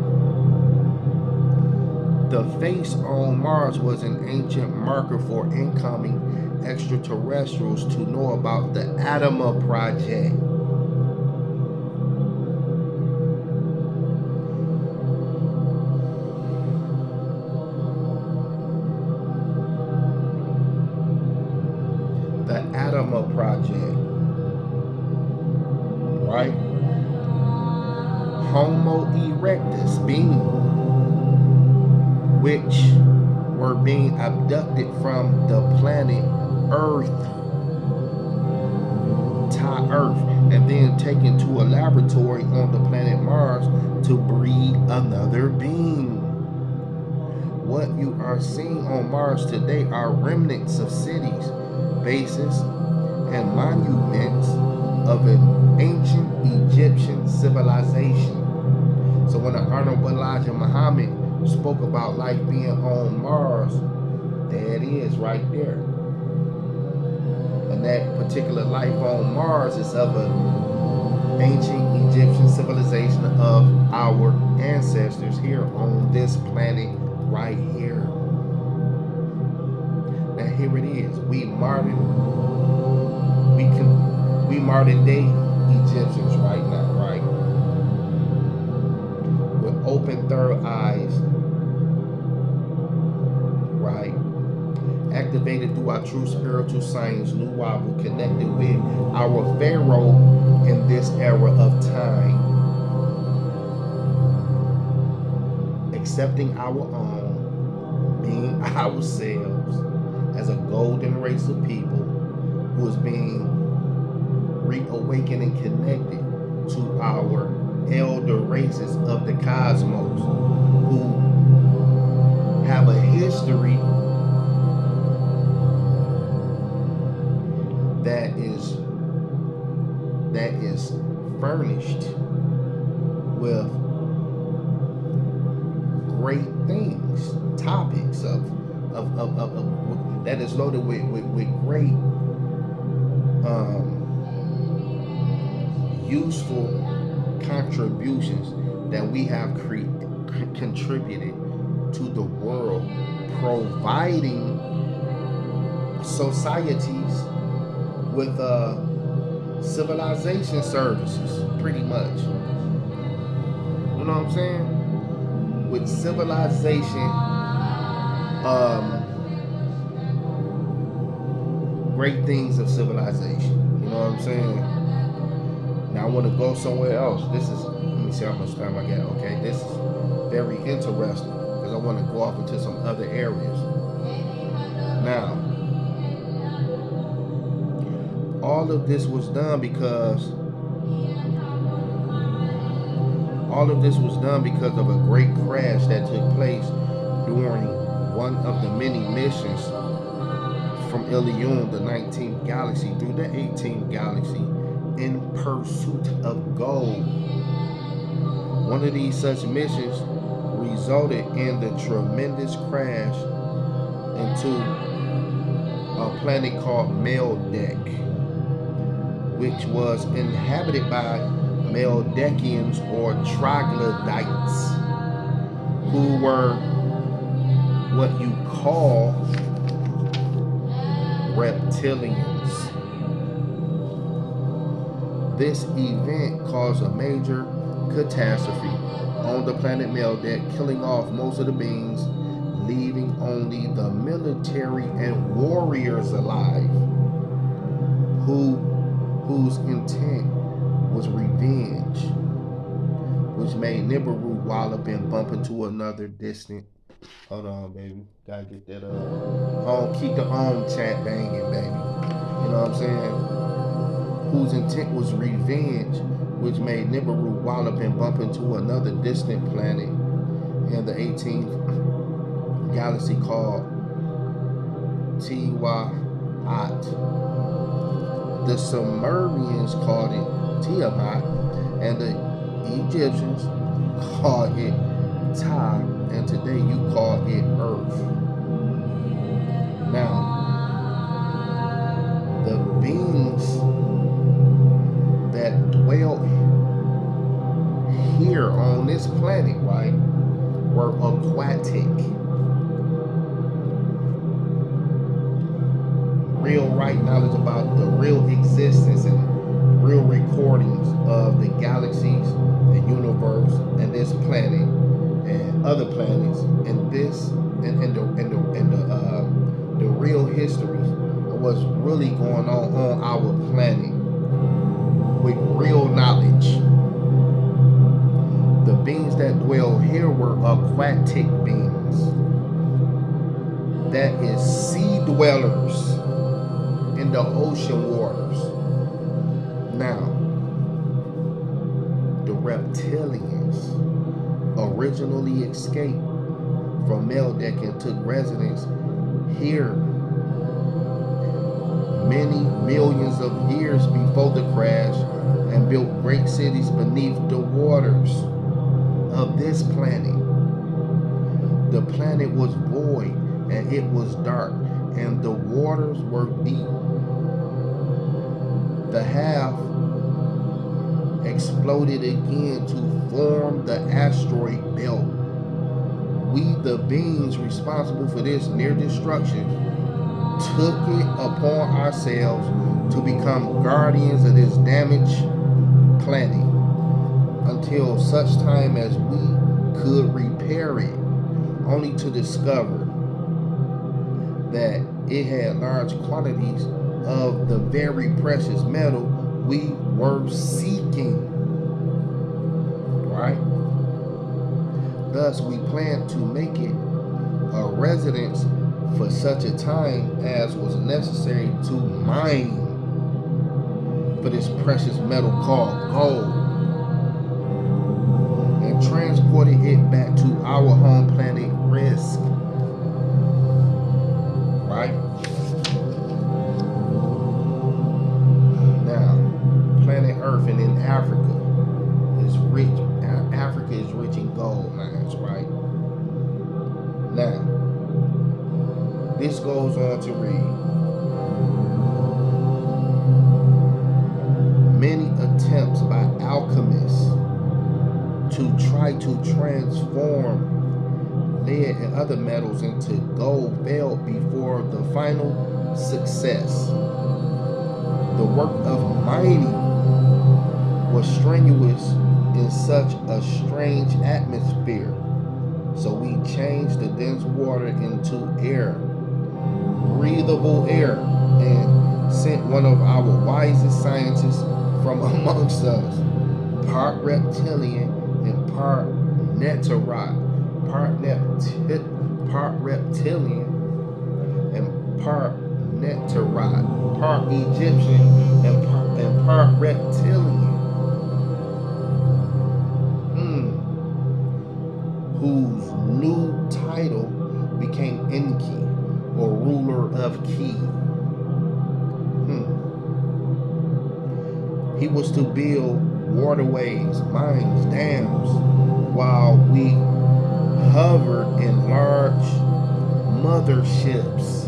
the face on Mars was an ancient marker for incoming extraterrestrials to know about the Adama Project. The Adama Project, right? Homo erectus being, which were being abducted from the planet Earth, and then taken to a laboratory on the planet Mars to breed another being. What you are seeing on Mars today are remnants of cities, bases, and monuments of an ancient Egyptian civilization. So when the Honorable Elijah Muhammad spoke about life being on Mars, there it is right there. And that particular life on Mars is of an ancient Egyptian civilization of our ancestors here on this planet right here. Now here it is. We modern day Egyptians right now, right? With open third eyes, right? Activated through our true spiritual science, Nuwabu, connected with our Pharaoh in this era of time, accepting our own, being ourselves as a golden race of people who is being reawakened and connected to our elder races of the cosmos who have a history that is furnished with great things, topics of that is loaded with great useful contributions that we have contributed to the world, providing societies with civilization services, pretty much. You know what I'm saying? With civilization, great things of civilization. You know what I'm saying? Now I want to go somewhere else. Let me see how much time I got. Okay, this is very interesting because I want to go off into some other areas. Now, all of this was done because of a great crash that took place during one of the many missions from Ilion, the 19th galaxy, through the 18th galaxy in pursuit of gold. One of these such missions resulted in the tremendous crash into a planet called Meldeck, which was inhabited by Meldekians or troglodytes, who were what you call reptilians. This event caused a major catastrophe on the planet Meldeck, killing off most of the beings, leaving only the military and warriors alive, whose intent was revenge, which made Nibiru wallop and bump into another distant. Hold on, baby. Gotta get that keep the chat banging, baby. You know what I'm saying? Whose intent was revenge, which made Nibiru wallop and bump into another distant planet in the 18th galaxy called Tiwa'at. The Sumerians called it Tiamat, and the Egyptians called it Ta, and today you call it Earth. Now, the beings that dwelt here on this planet, right, were aquatic. Real right knowledge about the real existence and real recordings of the galaxies, the universe, and this planet and other planets, and this and the real histories of what's really going on our planet with real knowledge. The beings that dwell here were aquatic beings. That is sea dwellers in the ocean waters. Now, the reptilians originally escaped from Meldeck and took residence here many millions of years before the crash and built great cities beneath the waters of this planet. The planet was void and it was dark and the waters were deep. The half exploded again to form the asteroid belt. We, the beings responsible for this near destruction, took it upon ourselves to become guardians of this damaged planet until such time as we could repair it, only to discover that it had large quantities of the very precious metal we were seeking. Right? Thus, we planned to make it a residence for such a time as was necessary to mine for this precious metal called gold, and transported it back to our home planet Risk. Right? Now, planet Earth and in Africa is rich. Africa is rich in gold mines, right? Now, this goes on to read, many attempts by alchemists to try to transform lead and other metals into gold failed before the final success. The work of mining was strenuous in such a strange atmosphere, so we changed the dense water into air, breathable air, and sent one of our wisest scientists from amongst us, part reptilian and part Netarot, part reptilian and part Netarot, part Egyptian and part reptilian, whose new title became Enki, or ruler of Ki. He was to build waterways, mines, dams, while we hovered in large motherships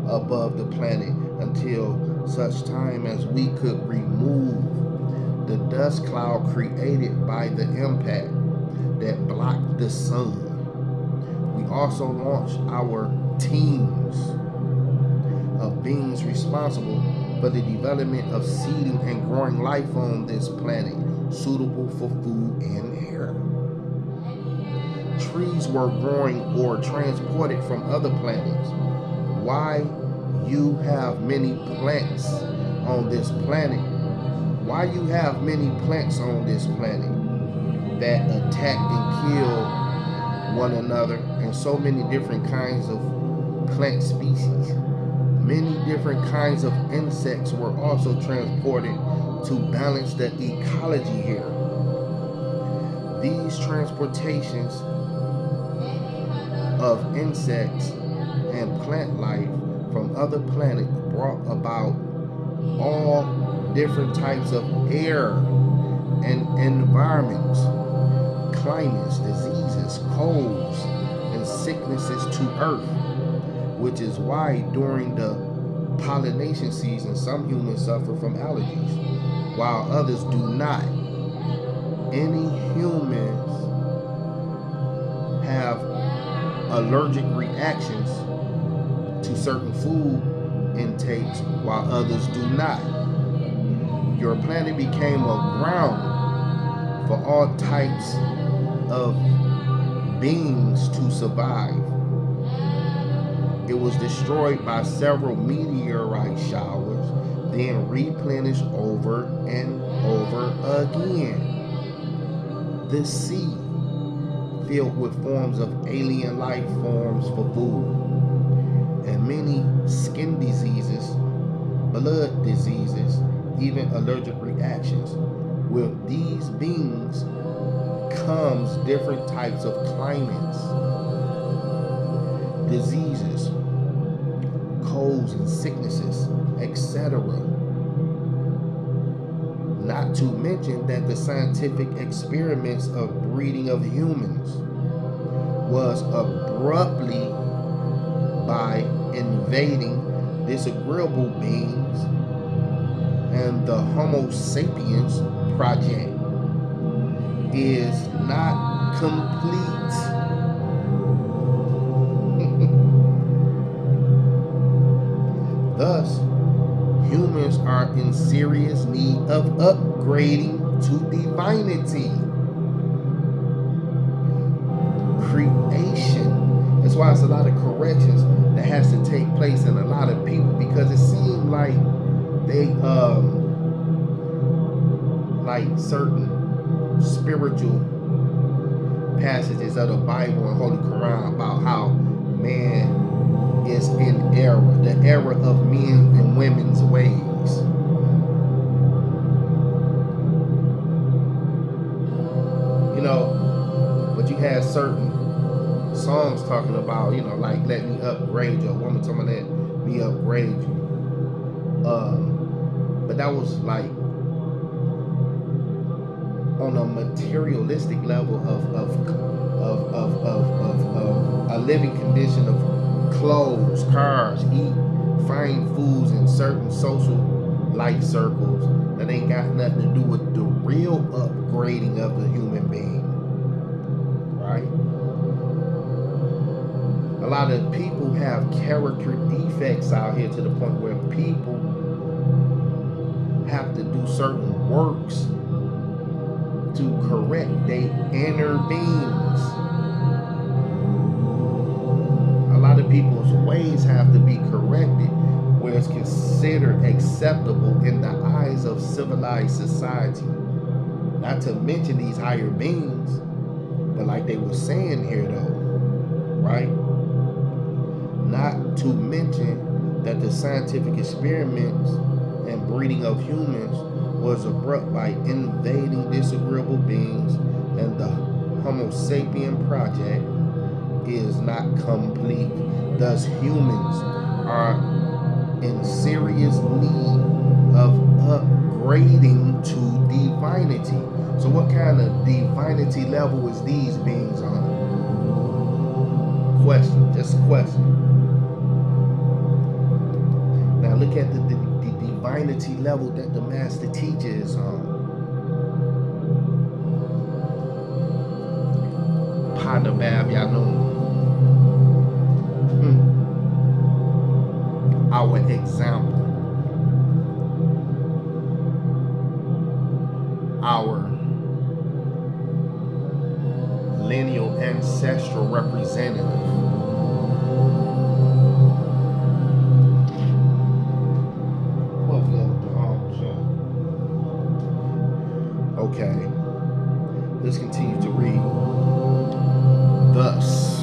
above the planet until such time as we could remove the dust cloud created by the impact that blocked the sun. We also launched our teams of beings responsible for the development of seeding and growing life on this planet, suitable for food and air. Trees were growing or transported from other planets. Why you have many plants on this planet? Why you have many plants on this planet that attack and kill one another, and so many different kinds of plant species? Many different kinds of insects were also transported to balance the ecology here. These transportations of insects and plant life from other planets brought about all different types of air and environments, climates, diseases, colds, and sicknesses to Earth, which is why during the pollination season some humans suffer from allergies, while others do not. Any humans have allergic reactions to certain food intakes, while others do not. Your planet became a ground for all types of beings to survive. It was destroyed by several meteorite showers, then replenished over and over again. The sea, filled with forms of alien life forms for food, and many skin diseases, blood diseases, even allergic reactions. With these beings comes different types of climates, diseases, colds and sicknesses, etc. Not to mention that the scientific experiments of breeding of humans was abruptly by invading disagreeable beings, and the Homo sapiens project is not complete. Thus, humans are in serious need of upgrading to divinity. Creation. That's why it's a lot of corrections that has to take place in a lot of people, because it seems like they like certain spiritual passages of the Bible and Holy Quran about how man is in error, the error of men and women's ways. You know, but you had certain songs talking about, you know, like let me upgrade you, a woman talking about let me upgrade you. But that was like on a materialistic level of a living condition of clothes, cars, eat fine foods in certain social life circles that ain't got nothing to do with the real upgrading of the human being, right? A lot of people have character defects out here to the point where people have to do certain works to correct their inner beings. A lot of people's ways have to be corrected where it's considered acceptable in the eyes of civilized society. Not to mention these higher beings, but like they were saying here though, right? Not to mention that the scientific experiments and breeding of humans was abrupt by invading disagreeable beings, and the Homo sapien project is not complete. Thus, humans are in serious need of upgrading to divinity. So what kind of divinity level is these beings on? Question, just a question. Now look at the divinity level that the master teacher is on. Panabab Yanun. Our example. Our lineal ancestral representative. Okay, let's continue to read. Thus,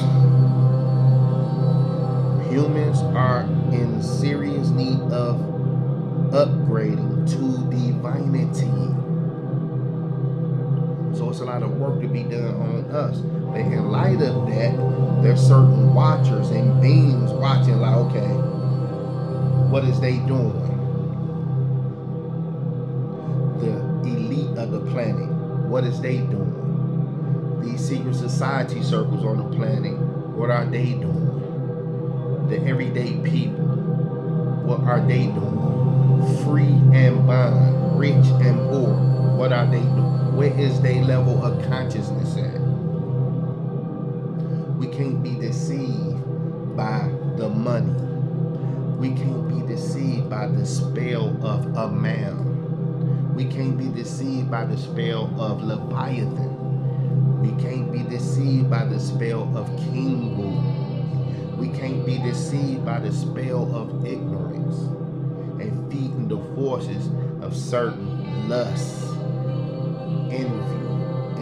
humans beings are in serious need of upgrading to divinity. So it's a lot of work to be done on us. But in light of that, there's certain watchers and beings watching like, okay, what is they doing? The elite of the planet, what is they doing? These secret society circles on the planet, what are they doing? The everyday people, what are they doing? Free and bond, rich and poor, what are they doing? Where is their level of consciousness at? We can't be deceived by the money. We can't be deceived by the spell of Ammon. We can't be deceived by the spell of Leviathan. We can't be deceived by the spell of Kingu. We can't be deceived by the spell of ignorance and feeding the forces of certain lusts, envy,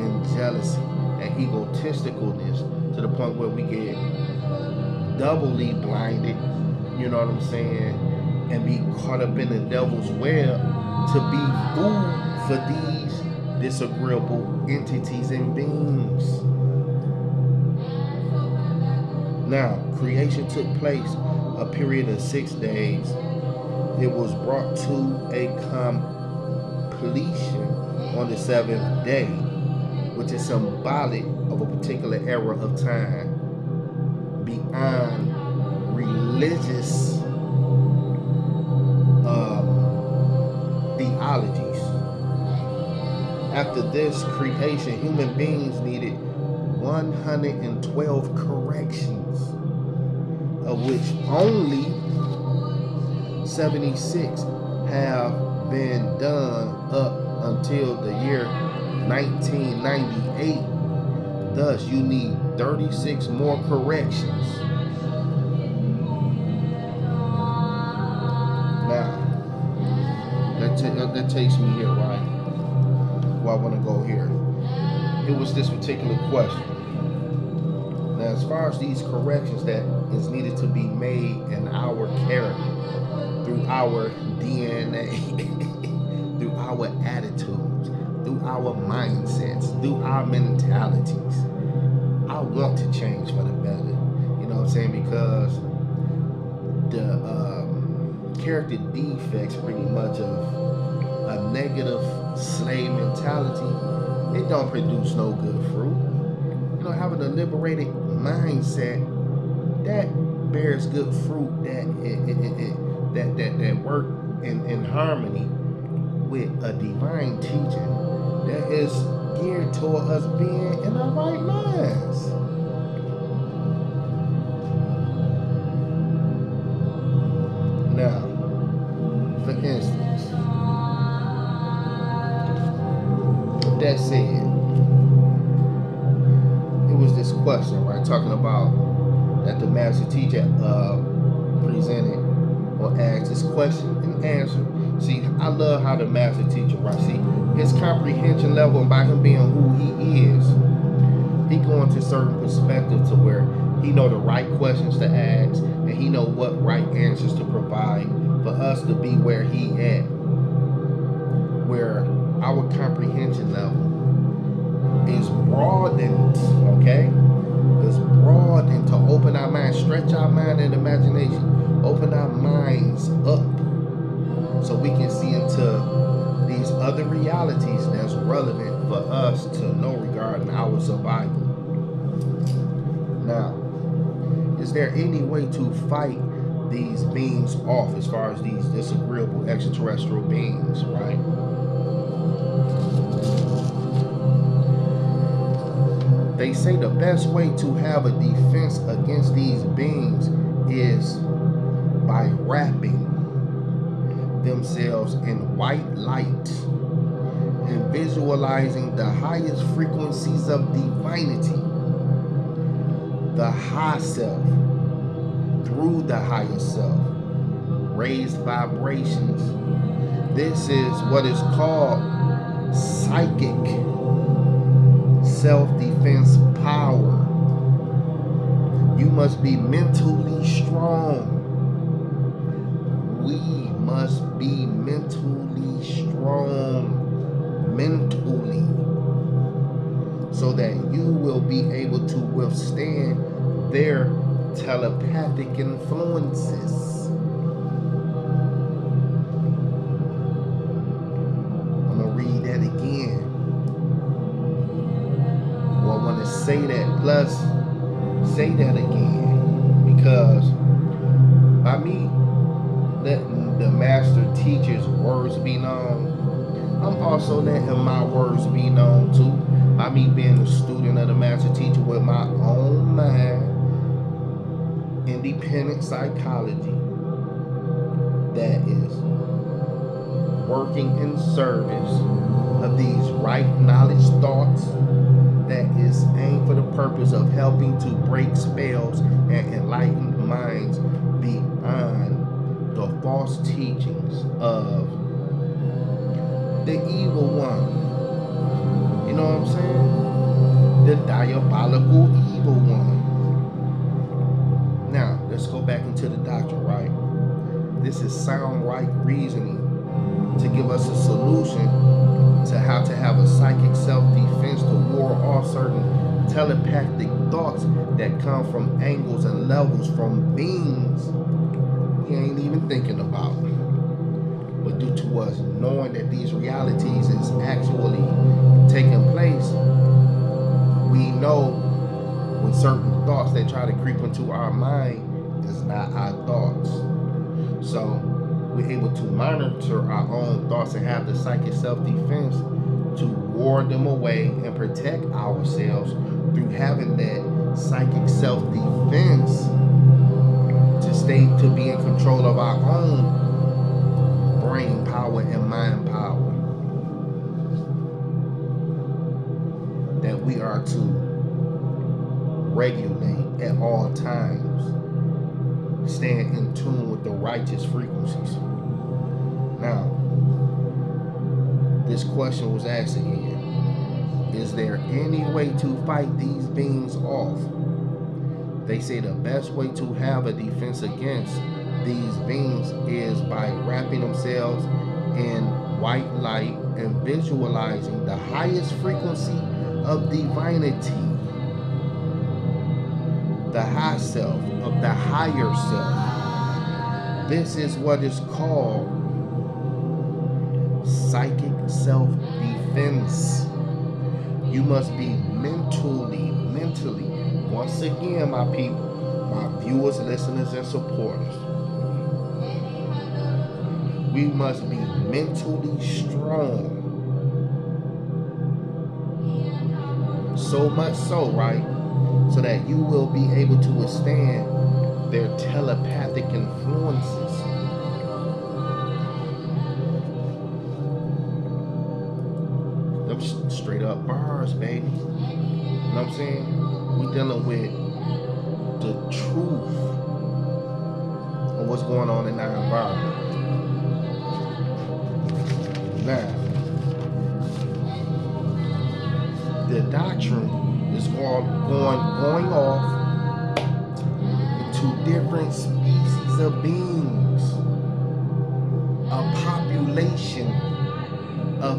and jealousy, and egotisticalness to the point where we get doubly blinded, you know what I'm saying, and be caught up in the devil's web to be food for these disagreeable entities and beings. Now, creation took place a period of 6 days. It was brought to a completion on the 7th day, which is symbolic of a particular era of time beyond religious theologies. After this creation, human beings needed 112 corrections, of which only 76 have been done up until the year 1998. Thus, you need 36 more corrections. Now, that takes me here, right? Well, I want to go here. It was this particular question. Now, as far as these corrections that is needed to be made in our character, through our DNA, through our attitudes, through our mindsets, through our mentalities, I want to change for the better. You know what I'm saying? Because the character defects pretty much of a negative slave mentality, it don't produce no good fruit. You know, having a liberated mindset, that bears good fruit, that work in harmony with a divine teaching that is geared toward us being in our right minds. Now, for instance, that said, it was this question, right, talking about that the master teacher presented or asked this question and answer. See, I love how the master teacher, right? See, his comprehension level, and by him being who he is, he go into certain perspective to where he know the right questions to ask, and he know what right answers to provide for us to be where he at, where our comprehension level is broadened, okay? It's broadened to open our mind, stretch our mind and imagination, open our minds up so we can see into these other realities that's relevant for us to know regarding our survival. Now, is there any way to fight these beings off as far as these disagreeable extraterrestrial beings, right? They say the best way to have a defense against these beings is by wrapping themselves in white light and visualizing the highest frequencies of divinity, the high self, through the higher self, raised vibrations. This is what is called psychic self-defense power. You must be mentally strong be able to withstand their telepathic influences. I'm going to read that again. Well, I want to say that, plus say that again, because by me letting the master teacher's words be known, I'm also letting my words be known too. By me being a student of the master teacher with my own mind, independent psychology that is working in service of these right knowledge thoughts, that is aimed for the purpose of helping to break spells and enlighten minds beyond the false teachings of the evil one. You know what I'm saying? The diabolical evil one. Now, let's go back into the doctrine, right? This is sound right reasoning to give us a solution to how to have a psychic self-defense to ward off certain telepathic thoughts that come from angles and levels from beings we ain't even thinking about. But due to us knowing that these realities is actually taking place, we know when certain thoughts that try to creep into our mind is not our thoughts. So we're able to monitor our own thoughts and have the psychic self-defense to ward them away and protect ourselves through having that psychic self-defense to be in control of our own brain power and mind power that we are to regulate at all times, staying in tune with the righteous frequencies. Now, this question was asked again: is there any way to fight these beings off? They say the best way to have a defense against these beings is by wrapping themselves in white light and visualizing the highest frequency of divinity, the high self of the higher self. This is what is called psychic self-defense. You must be mentally, once again, my people, my viewers, listeners, and supporters, we must be mentally strong. So much so, right? So that you will be able to withstand their telepathic influences. Them straight up bars, baby. You know what I'm saying? We dealing with the truth of what's going on in our environment. Now, the doctrine is going off into different species of beings, a population of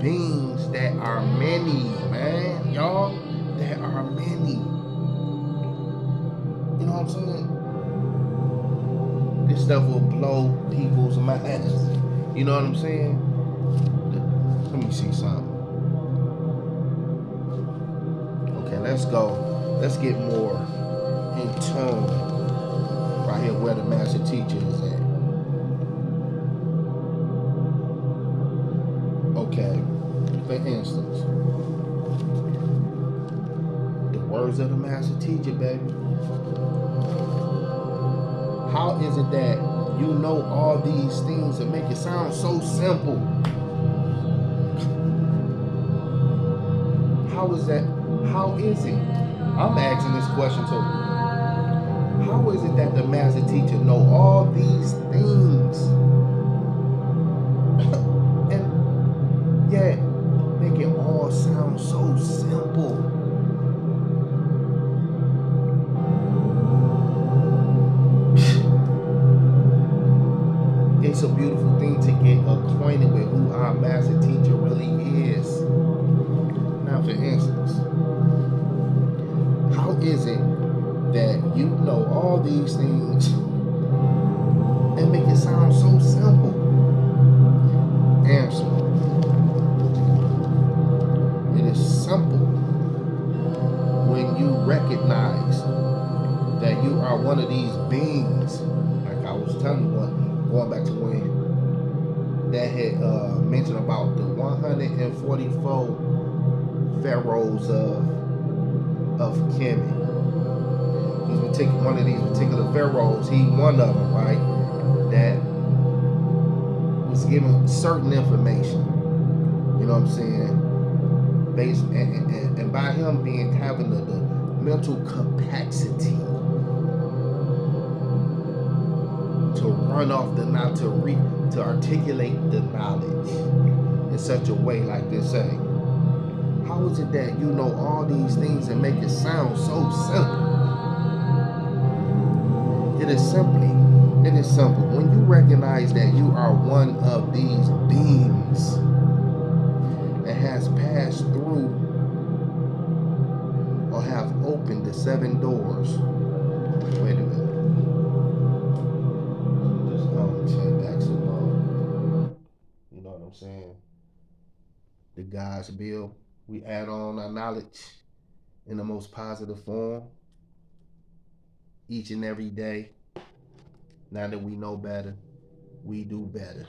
beings that are many, man, y'all, that are many. You know what I'm saying? This stuff will blow people's minds. You know what I'm saying? Let me see something. Okay, let's go. Let's get more in tune right here where the master teacher is at. Okay, for instance, the words of the master teacher, baby. How is it that you know all these things and make it sound so simple? How is that? How is it? I'm asking this question too. How is it that the master teacher know all these things and yet make it all sound so simple? It's a beautiful thing to get acquainted with who our master teacher really is. for instance, how is it that you know all these things and make it sound so simple? Answer: it is simple when you recognize that you are one of these beings, like I was telling you, going back to when that had mentioned about the 144 pharaohs of Kemet. One of these particular pharaohs, he one of them, right? That was given certain information. You know what I'm saying? Based and by him having the mental capacity to run off the knowledge, to articulate the knowledge in such a way, like this saying, how is it that you know all these things and make it sound so simple? It is simple. When you recognize that you are one of these beings that has passed through or have opened the 7 doors. Wait a minute. Just chin back so long. You know what I'm saying? The God's bill. We add on our knowledge in the most positive form each and every day. Now that we know better, we do better.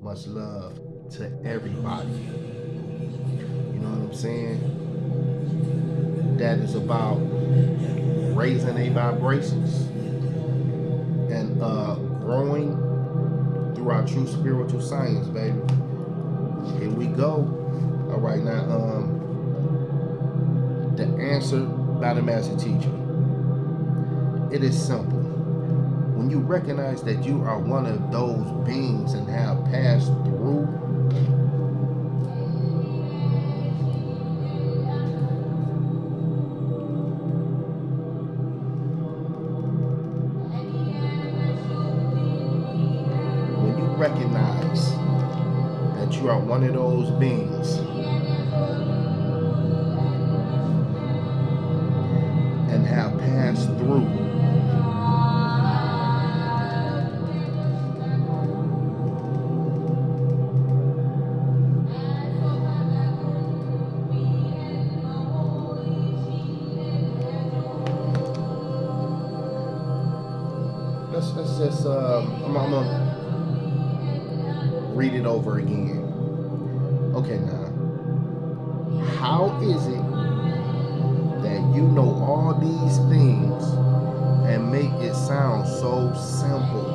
Much love to everybody. You know what I'm saying? That is about raising their vibrations and growing through our true spiritual science, baby. Here we go. All right, now the answer by the master teacher. It is simple. When you recognize that you are one of those beings and have passed through recognize that you are one of those beings and have passed through let's just I'm gonna read it over again. Okay, now, how is it that you know all these things and make it sound so simple?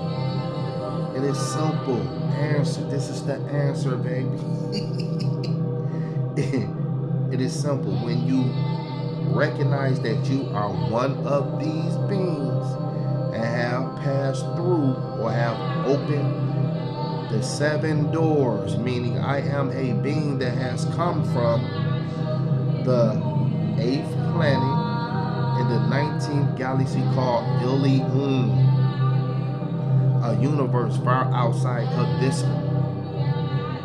It is simple. Answer. This is the answer, baby. It is simple. When you recognize that you are one of these beings and have passed through or have opened the 7 doors, meaning I am a being that has come from the 8th planet in the 19th galaxy called Ilium, a universe far outside of this one.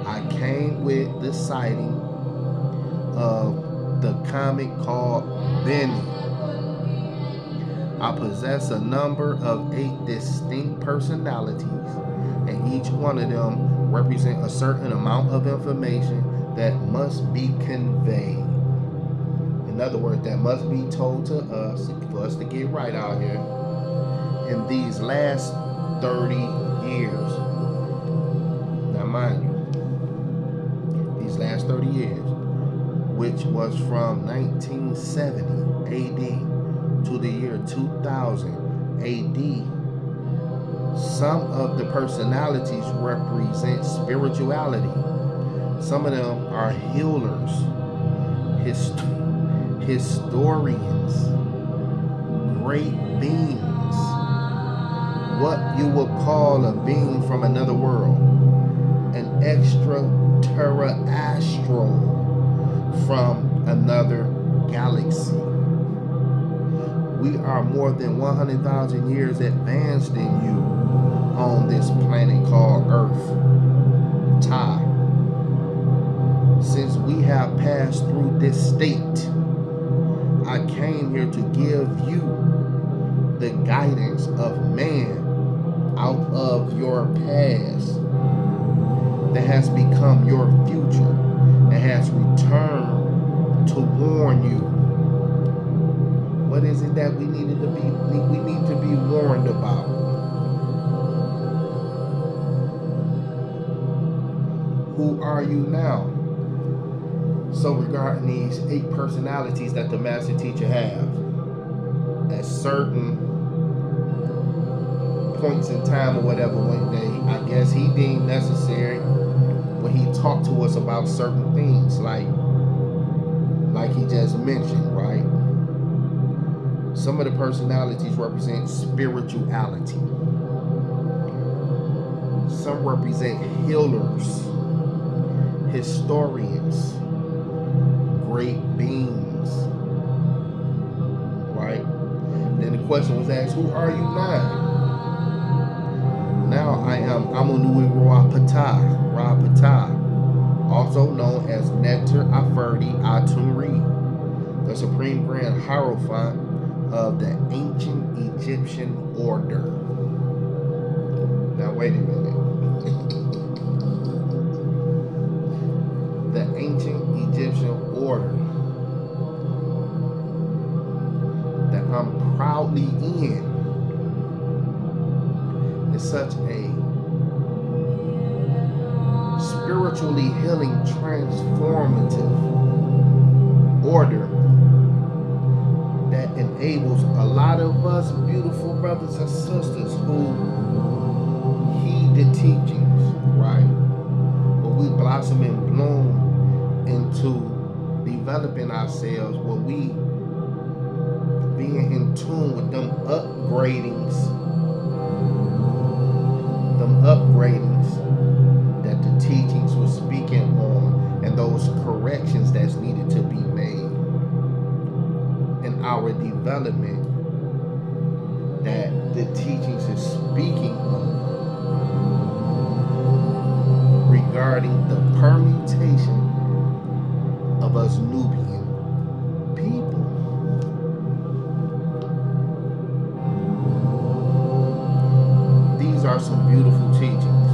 I came with the sighting of the comet called Benny. I possess a number of 8 distinct personalities, and each one of them represent a certain amount of information that must be conveyed. In other words, that must be told to us for us to get right out here. In these last 30 years, now mind you, these last 30 years, which was from 1970 AD to the year 2000 AD, some of the personalities represent spirituality. Some of them are healers, historians, great beings, what you would call a being from another world, an extraterrestrial from another galaxy. We are more than 100,000 years advanced than you on this planet called Earth. Since we have passed through this state, I came here to give you the guidance of man out of your past that has become your future and has returned to warn you. What is it that we need to be warned about? Who are you now? So regarding these 8 personalities that the master teacher have at certain points in time or whatever, when I guess he deemed necessary when he talked to us about certain things, like he just mentioned, right? Some of the personalities represent spirituality. Some represent healers, historians, great beings, right? Then the question was asked, who are you now? Now I am Amunui Rapata, also known as Neter Aferdi Atumri, the Supreme Grand Hierophant of the ancient Egyptian order. Now wait a minute. The ancient Egyptian order that I'm proudly in is such a spiritually healing, transformative order that enables a lot of us beautiful brothers and sisters who heed the teachings, right? Where we blossom and bloom into developing ourselves, where we being in tune with them upgradings that the teachings were speaking on, and those corrections that's needed to be made in our development that the teachings is speaking on regarding the permutation of us Nubian people. These are some beautiful teachings,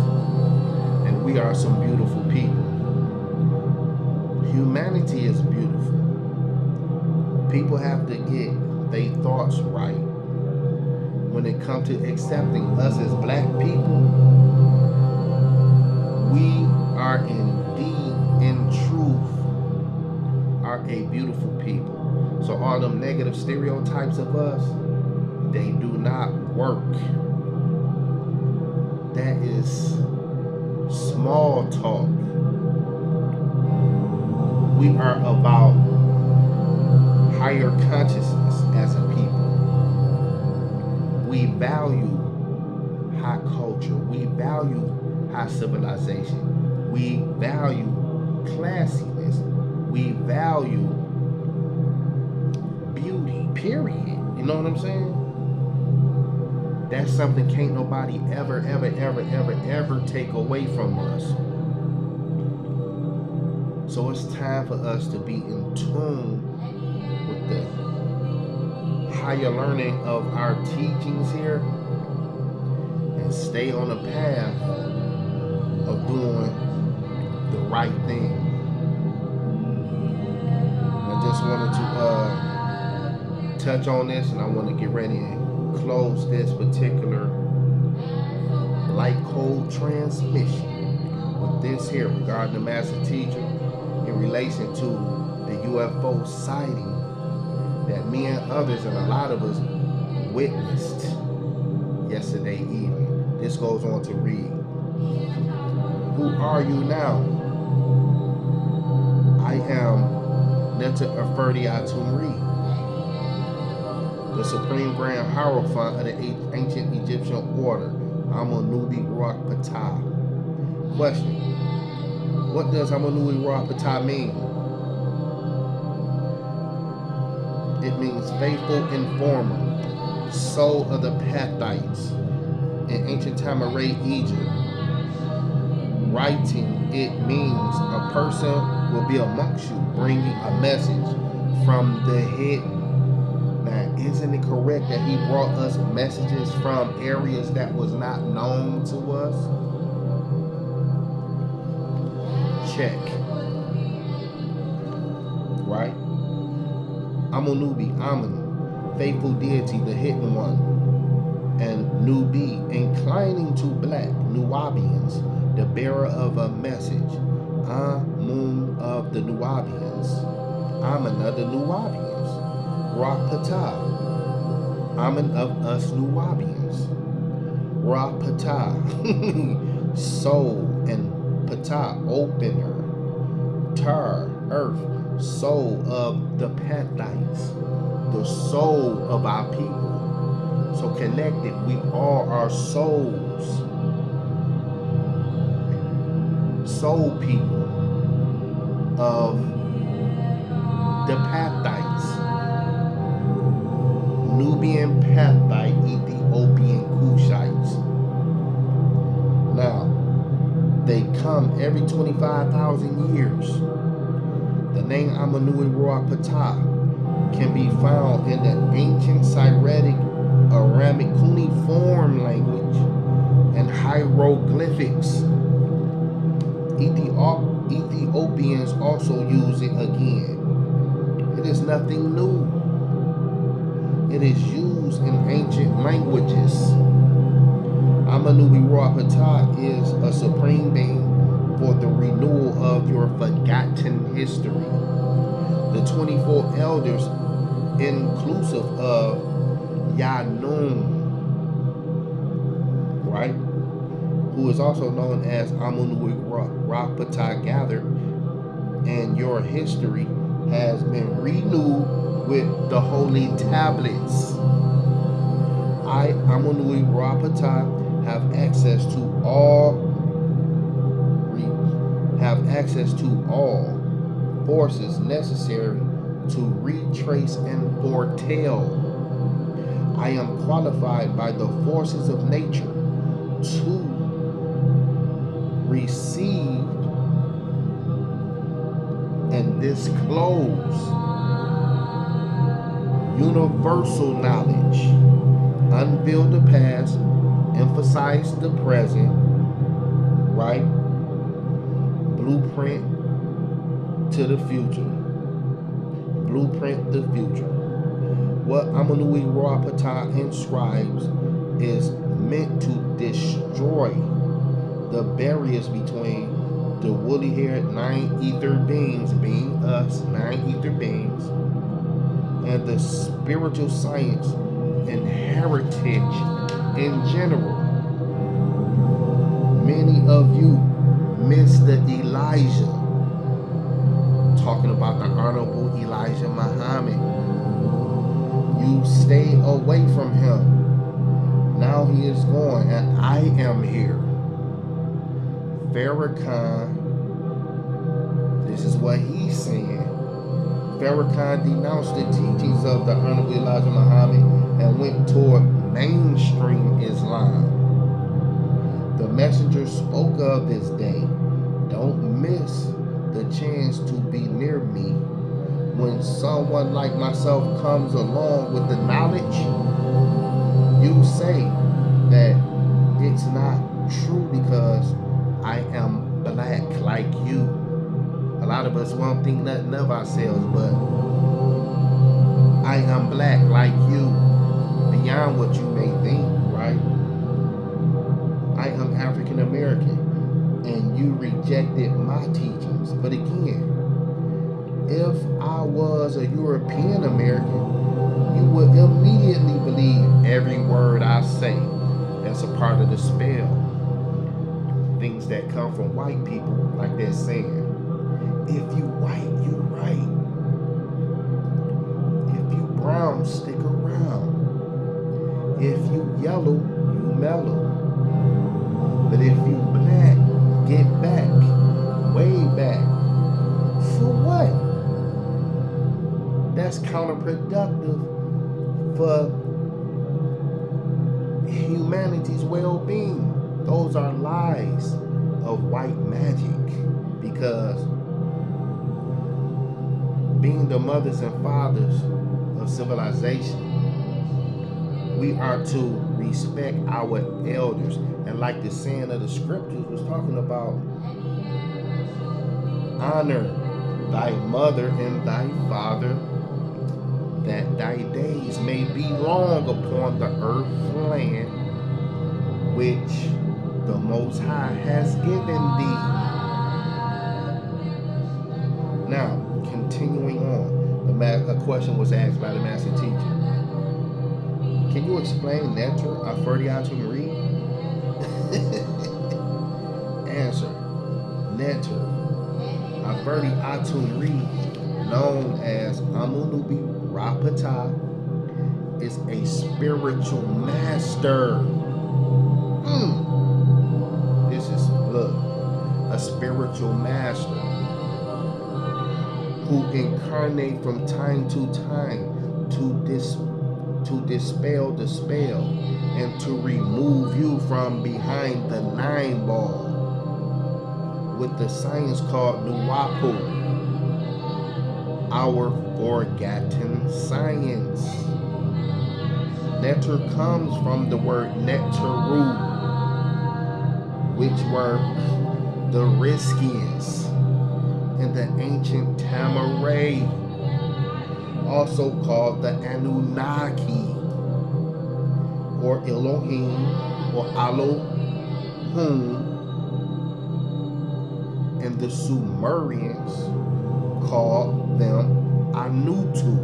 and we are some beautiful people. Humanity is beautiful. People have to get their thoughts right when it comes to accepting us as black people. We are indeed, in truth, are a beautiful people. So all them negative stereotypes of us, they do not work. That is small talk. We are about higher consciousness as a people. We value high culture. We value high civilization. We value classiness. We value beauty, period. You know what I'm saying? That's something can't nobody ever take away from us. So it's time for us to be in tune with the higher learning of our teachings here and stay on the path of doing the right thing. I just wanted to touch on this, and I want to get ready and close this particular light code transmission with this here regarding the master teacher in relation to the UFO sighting that me and others and a lot of us witnessed yesterday evening. This goes on to read, who are you now? I am Neter Aferdi Atumri, the Supreme Grand Hierophant of the ancient Egyptian order. Amunui Rapata. Question: what does Amunui Rapata mean? It means faithful informer, soul of the Pathites in ancient Tamaray, Egypt. Writing, it means a person will be amongst you, bringing a message from the hidden. Now, isn't it correct that he brought us messages from areas that was not known to us? Check. Right? Amunubi, Amun, faithful deity, the hidden one. And Nubi, inclining to black, Nuwabians, the bearer of a message. Amun of the Nuwabians. Amun of the Nuwabians. Rapata, Amun of us Nuwabians. Rapata, soul, and Pata, opener. Tar, earth, soul of the Pathites, the soul of our people. So connected, we all are souls. Soul people of the Pathites. Nubian Pathite, Ethiopian Cushites. Now, they come every 25,000 years. The name Amanui Ruach Patah can be found in the ancient Syriac Aramic cuneiform language and hieroglyphics. Ethiopians also use it again. It is nothing new. It is used in ancient languages. Amanui Ruach Patah is a supreme being for the renewal of your forgotten history. The 24 elders, inclusive of Yanun, right? Who is also known as Amunui Ruach Patah, gathered, and your history has been renewed with the holy tablets. I, Amunui Ruach Patah, have access to all forces necessary to retrace and foretell. I am qualified by the forces of nature to receive and disclose universal knowledge, unveil the past, emphasize the present, right? Blueprint to the future. Blueprint the future. What Amanui Ruach Patah inscribes is meant to destroy the barriers between the woolly-haired 9 ether beings, being us, 9 ether beings, and the spiritual science and heritage in general. Many of you Mr. Elijah, talking about the Honorable Elijah Muhammad. You stay away from him. Now he is gone, and I am here. Farrakhan, this is what he's saying. Farrakhan denounced the teachings of the Honorable Elijah Muhammad and went toward mainstream Islam. The messenger spoke of this day. Don't miss the chance to be near me. When someone like myself comes along with the knowledge, you say that it's not true because I am black like you. A lot of us won't think nothing of ourselves, but I am black like you, beyond what you may think, right? I am African American, and you rejected my teachings. But again, if I was a European American, you would immediately believe every word I say. That's a part of the spell. Things that come from white people, like they're saying, if you white, you right. If you brown, stick around. If you yellow, you mellow. But if you black, get back, way back. For what? That's counterproductive for humanity's well-being. Those are lies of white magic, because being the mothers and fathers of civilization, we are to respect our elders. And like the saying of the scriptures was talking about, honor thy mother and thy father, that thy days may be long upon the earth land which the Most High has given thee. Now, continuing on, a question was asked by the master teacher. Can you explain Neter Aferdi Atum Reed? Answer. Neter Aferdi Atum Reed, known as Amunubi Rapata, is a spiritual master. This is, look, a spiritual master who incarnate from time to time to dispel the spell and to remove you from behind the 9 ball with the science called Nuwapu, our forgotten science. Neter comes from the word Neteru, which were the riskiest in the ancient Tamaray, also called the Anunnaki, or Elohim, or Elohim, and the Sumerians called them Anutu.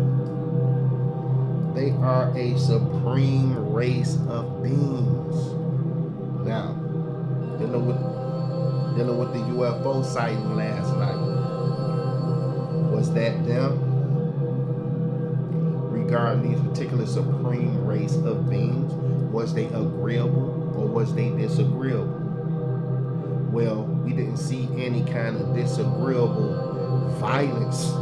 They are a supreme race of beings. Now, dealing with the UFO sighting last night, was that them? Regarding these particular supreme race of beings, was they agreeable or was they disagreeable? Well, we didn't see any kind of disagreeable violence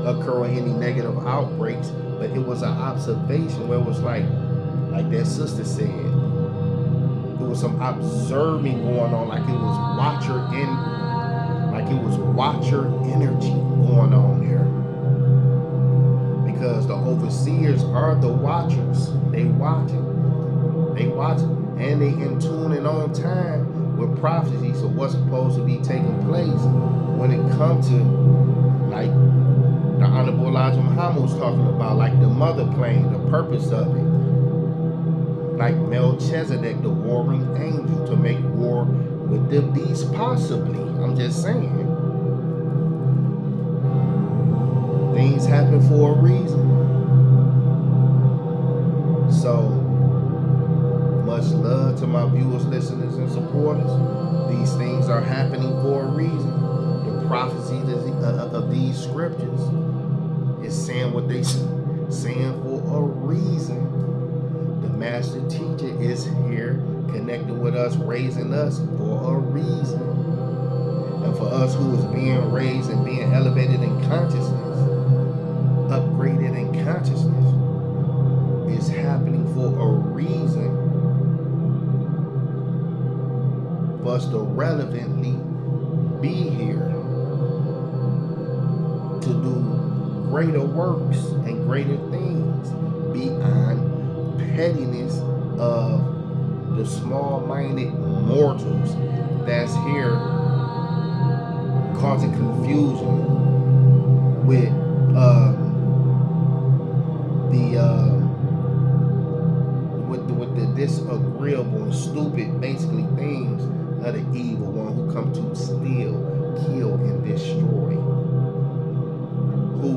occur or any negative outbreaks, but it was an observation where it was like that sister said, it was some observing going on, like it was watcher energy going on there. Because the overseers are the watchers. They watch, and they in tune and on time with prophecy. So what's supposed to be taking place when it comes to, like the Honorable Elijah Muhammad was talking about, like the mother plane, the purpose of it. Like Melchizedek, the warring angel, to make war with the beast, possibly. I'm just saying. Things happen for a reason. So, much love to my viewers, listeners, and supporters. These things are happening for a reason. The prophecy of these scriptures is saying what they saying for a reason. The master teacher is here connecting with us, raising us for a reason. And for us who is being raised and being elevated in consciousness, upgraded in consciousness, is happening for a reason for us to relevantly be here to do greater works and greater things beyond pettiness of the small-minded mortals that's here causing confusion with the disagreeable and stupid, basically, things of the evil one who come to steal, kill, and destroy, who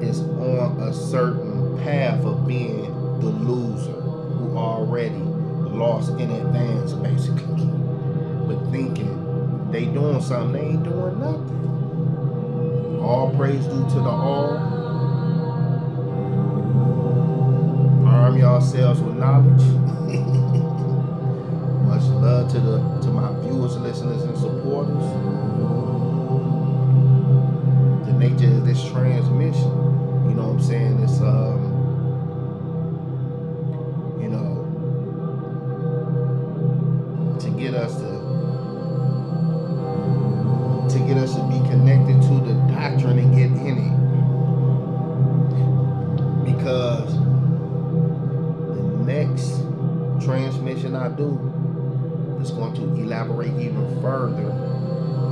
is on a certain path of being the loser, who already lost in advance, basically, but thinking they doing something, they ain't doing nothing. All praise due to the all. Arm yourselves with knowledge. Much love to my viewers, listeners, and supporters. The nature of this transmission, you know what I'm saying, it's to get us to be connected to the doctrine and get in it. everything I do is going to elaborate even further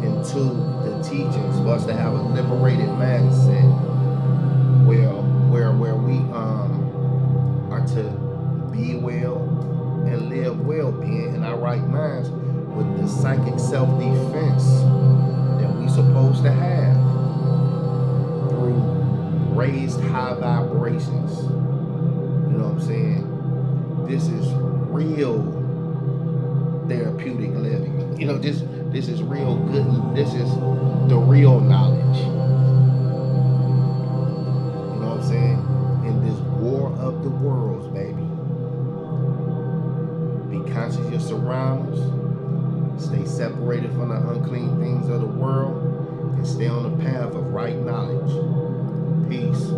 into the teachings for us to have a liberated mindset where we are to be well and live well, being in our right minds with the psychic self-defense that we supposed to have through raised high vibrations. You know what I'm saying? This is real therapeutic living. You know, this is real good. This is the real knowledge. You know what I'm saying? In this war of the worlds, baby. Be conscious of your surroundings. Stay separated from the unclean things of the world. And stay on the path of right knowledge. Peace.